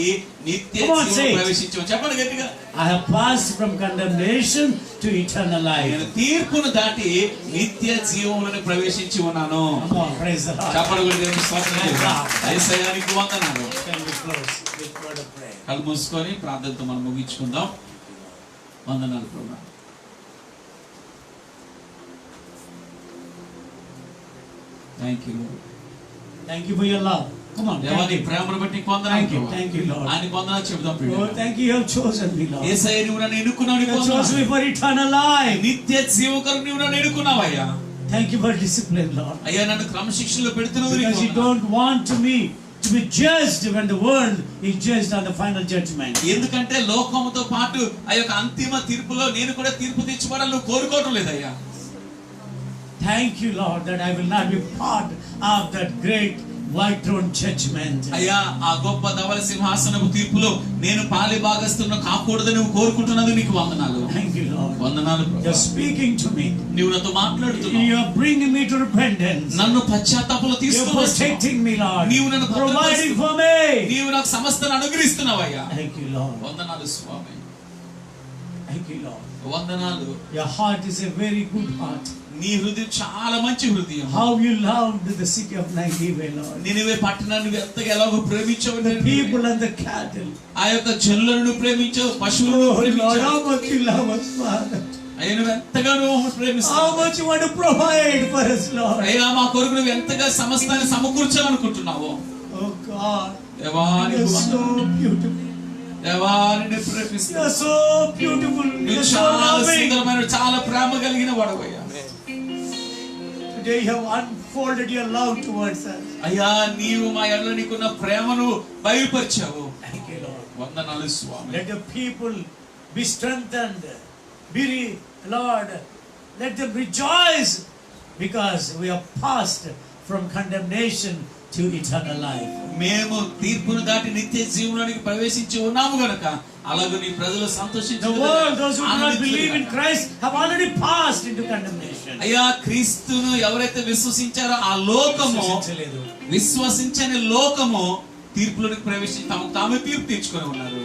నిత్య Come on, say జీవం it. ప్రవేశించాను. చెప్పండి గట్టిగా. I have passed from condemnation to eternal నేను life. తీర్పును దాటి నిత్య జీవంలోకి ప్రవేశించి ఉన్నాను. Come on, praise the Lord. చెప్పండి కూడా దేవుని స్తోత్రం చేద్దాం. యేసయ్యానికి వందనాలు. Can we close with word of prayer? కళ్ళు మూసుకొని ప్రార్థనతో మనం ముగించుకుందాం. వందనాలు ప్రభువా. Thank you lord. Thank you for your love. Come on, దేవా thank నీ you. ప్రేమను బట్టి నీకు వందనాలు Thank you, ప్రభువా. thank you, Lord. ఆయనకి వందనాలు చెబుదాం Oh, ప్రియుడా. thank you, you have chosen me, Lord. యేసయ్య నీవు నన్ను ఎన్నుకున్నావు, You నీకు have chosen me వందనాలు. for eternal life. నిత్య జీవం కొరకు నీవు నన్ను ఎన్నుకున్నావయ్యా. Thank you for discipline, Lord. అయ్యా నన్ను క్రమశిక్షణలో పెడుతున్నందుకు Because you నీకు వందనాలు. don't want me to be judged when the world is judged on the final judgment. ఎందుకంటే లోకముతో పాటు ఆ యొక్క అంతిమ తీర్పులో నేను కూడా తీర్పు తెచ్చుకోవాలని నువ్వు కోరుకోవటం లేదయ్యా. Thank you, Lord, that I will not be part of that great white throne judgment. అయ్యా ఆ గొప్ప ధవల సింహాసనపు తీర్పులో నేను పాలి భాగస్తున్న కాకూడదని నువ్వు కోరుకుంటున్నది నీకు వందనాలు. Thank you, Lord. వందనాలు ప్రభువా. You're speaking to me. నీవు నాతో మాట్లాడుతున్నావు. You're bringing me to repentance. నన్ను పశ్చాత్తాపంలో You're తీసుకుని protecting me, Lord. నీవు నన్ను Providing for me. నీవు నాకు సమస్తను అనుగ్రహిస్తున్నావయ్యా. Thank you, Lord. వందనాలు స్వామి. Thank you, Lord. వందనాలు. Your heart is a very good heart. నీ హృదయం చాలా మంచి హృదయం. How you loved the city of Nineveh, Lord. Nineveh పట్టణాన్ని నువ్వు ఎంతగా ఎలాగో ప్రేమించావు. The people and the cattle. ఆ యొక్క జనులను ప్రేమించావు, పశువులను Oh, Lord, ప్రేమించావు. how much you love us, Father. అయ్యా నువ్వు ఎంతగానో How ప్రేమిస్తావు. much you want to provide for us, Lord. అయ్యా మా కొరకు నువ్వు ఎంతగా సమస్తాన్ని సమకూర్చాలనుకుంటున్నావు. Oh, God. దేవాని You're so beautiful. దేవాని ప్రేమిస్తావు. You're so beautiful. నువ్వు You're so చాలా loving. సుందరమైన చాలా ప్రేమ కలిగిన వాడవయ్యా. Today you have unfolded your love towards us. అయ్యా నీవు మా ఎడల నీకున్న ప్రేమను బయలుపరిచావు. Thank you, Lord. వందనాలు స్వామి. Let the people be strengthened. Be, Lord, let them rejoice because we are passed from condemnation to eternal life. మేము తీర్పును దాటి నిత్య జీవంలోనికి ప్రవేశించి ఉన్నాము గనుక అలాగే నీ ప్రజలు The సంతోషించు. world, those who do not believe in Christ, have already passed into condemnation. అయ్యా క్రీస్తును ఎవరైతే విశ్వసించారో ఆ లోకము, విశ్వసించలేదు. విశ్వసించని లోకము తీర్పులోనికి ప్రవేశించి తమకు తామే తీర్పు తీర్చుకొని ఉన్నారు.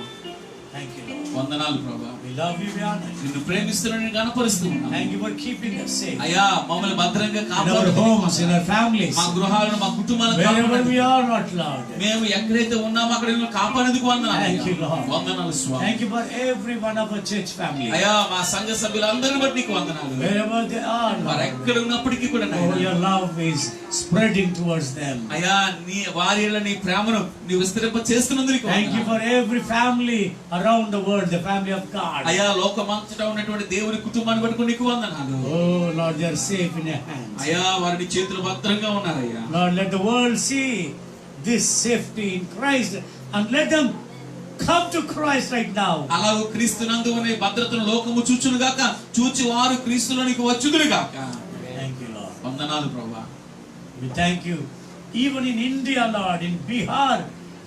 Thank you, Lord. వందనాలు ప్రభా. We love you, we honor you. నిన్ను ప్రేమిస్తున్నాను, కనపరుస్తూ ఉన్నాను. Thank you for keeping us safe. అయ్యా మమ్మల్ని భద్రంగా In our కాపాడు. homes, in our families, మా గృహాలను మా కుటుంబాలను wherever కాపాడు. we are, not Lord. మేము ఎక్కడైతే ఉన్నామో అక్కడ నిన్ను కాపాడేందుకు వందనాలు. Thank you, Lord. వందనాలు స్వామి. Thank you for every one of our church family. అయ్యా మా సంఘ సభ్యులందరిని బట్టి నీకు వందనాలు. Wherever they are, వారు Lord. ఎక్కడ ఉన్నప్పటికీ కూడా Oh, నాయనా, your love is spreading towards them. అయ్యా నీ వారిలో నీ ప్రేమను నీ విస్తరింప చేస్తున్నందుకు నీకు Thank you వందనాలు. for every family or around the world, the family of God. అయ్యా లోకమంతటా ఉన్నటువంటి దేవుని కుటుంబాన్ని బట్టి నీకు వందనాలు. Oh Lord, they are safe in your hands. అయ్యా వారి చేతులు భద్రంగా ఉన్నారయ్యా. Lord, let the world see this safety in Christ and let them come to Christ right now. అలాగూ క్రీస్తునందు ఉన్న భద్రతను లోకము చూచును గాక, చూచి వారు క్రీస్తులోనికి వచ్చుదురు గాక. Thank you, Lord. వందనాలు ప్రభువా. We thank you. Even in India, Lord, in Bihar,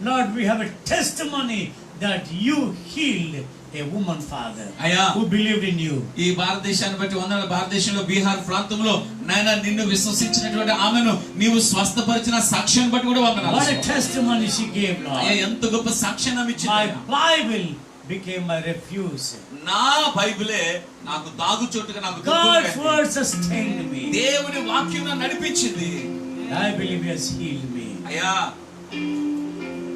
Lord, we have a testimony that you healed a woman, Father, అయ్యా who believed in you. ఈ భారతదేశాన్ని బట్టి వందనాలు. భారతదేశంలో బీహార్ ప్రాంతంలో నాయన నిన్ను విశ్వసించినటువంటి ఆమెను నీవు స్వస్థపరిచిన సాక్ష్యాన్ని బట్టి కూడా వందనాలు. What a testimony she gave, Lord. అయ్యా ఎంత గొప్ప సాక్ష్యం ఆమె My ఇచ్చింది. Bible became my refuge. నా బైబిలే నాకు దాగుచోటుగా, నాకు God's దుర్గంగా word sustained me. దేవుని వాక్యం నన్ను నడిపించింది. I believe He has healed me. అయ్యా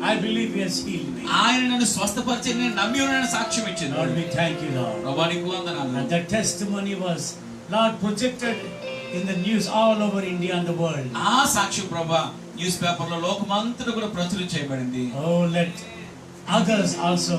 I believe He has healed me. ఆయన నన్ను స్వస్థపరిచి నేను నమ్మి ఉన్నానని సాక్ష్యం ఇచ్చింది. Lord, we thank you, Lord. ప్రభువా నీకు వందనాలు. And that testimony was, Lord, projected in the news all over India and the world. ఆ సాక్ష్యం ప్రభా న్యూస్ పేపర్ లో లోకమంతటా కూడా ప్రచురం చేయబడింది. Oh, let others also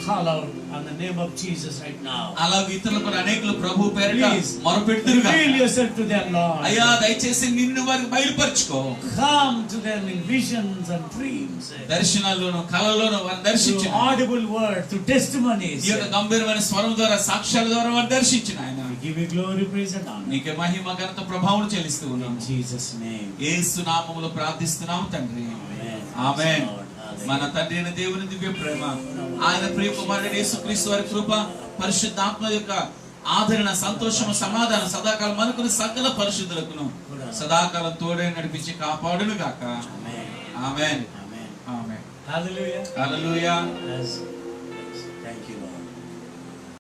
call out on the name of Jesus right now. అలాగే ఇతరులు కూడా అనేకులు ప్రభు పేరిట Please మొరపెడుతురుగా. reveal yourself to them, Lord. అయ్యా దయచేసి నిన్ను వారికి బయలుపరచుకో. Come to them in visions and dreams. దర్శనాల్లోను కళలోను వారిని Through దర్శించు. audible words, through testimonies. ఈ యొక్క గంభీరమైన స్వరం ద్వారా సాక్ష్యాల ద్వారా వారిని దర్శించిన ఆయన We give you glory, praise and honor. నీకే మహిమ ఘనత ప్రభావం చెల్లిస్తూ In ఉన్నాము. Jesus' name. యేసు నామములో ప్రార్థిస్తున్నాము తండ్రి. Amen. ఆమేన్. Lord. Hallelujah. మన తండ్రి అయిన దేవుని దివ్య ప్రేమ, ఆయన ప్రియ కుమారుడు యేసుక్రీస్తు వారి కృప, పరిశుద్ధాత్మ యొక్క ఆదరణ, సంతోషము, సమాధానం సదాకాలం అనుకుని సకల పరిశుద్ధులకును సదాకాలం తోడే నడిపించి కాపాడును గాక. Amen. ఆమేన్. Amen. ఆమేన్. Hallelujah. హల్లెలూయా. As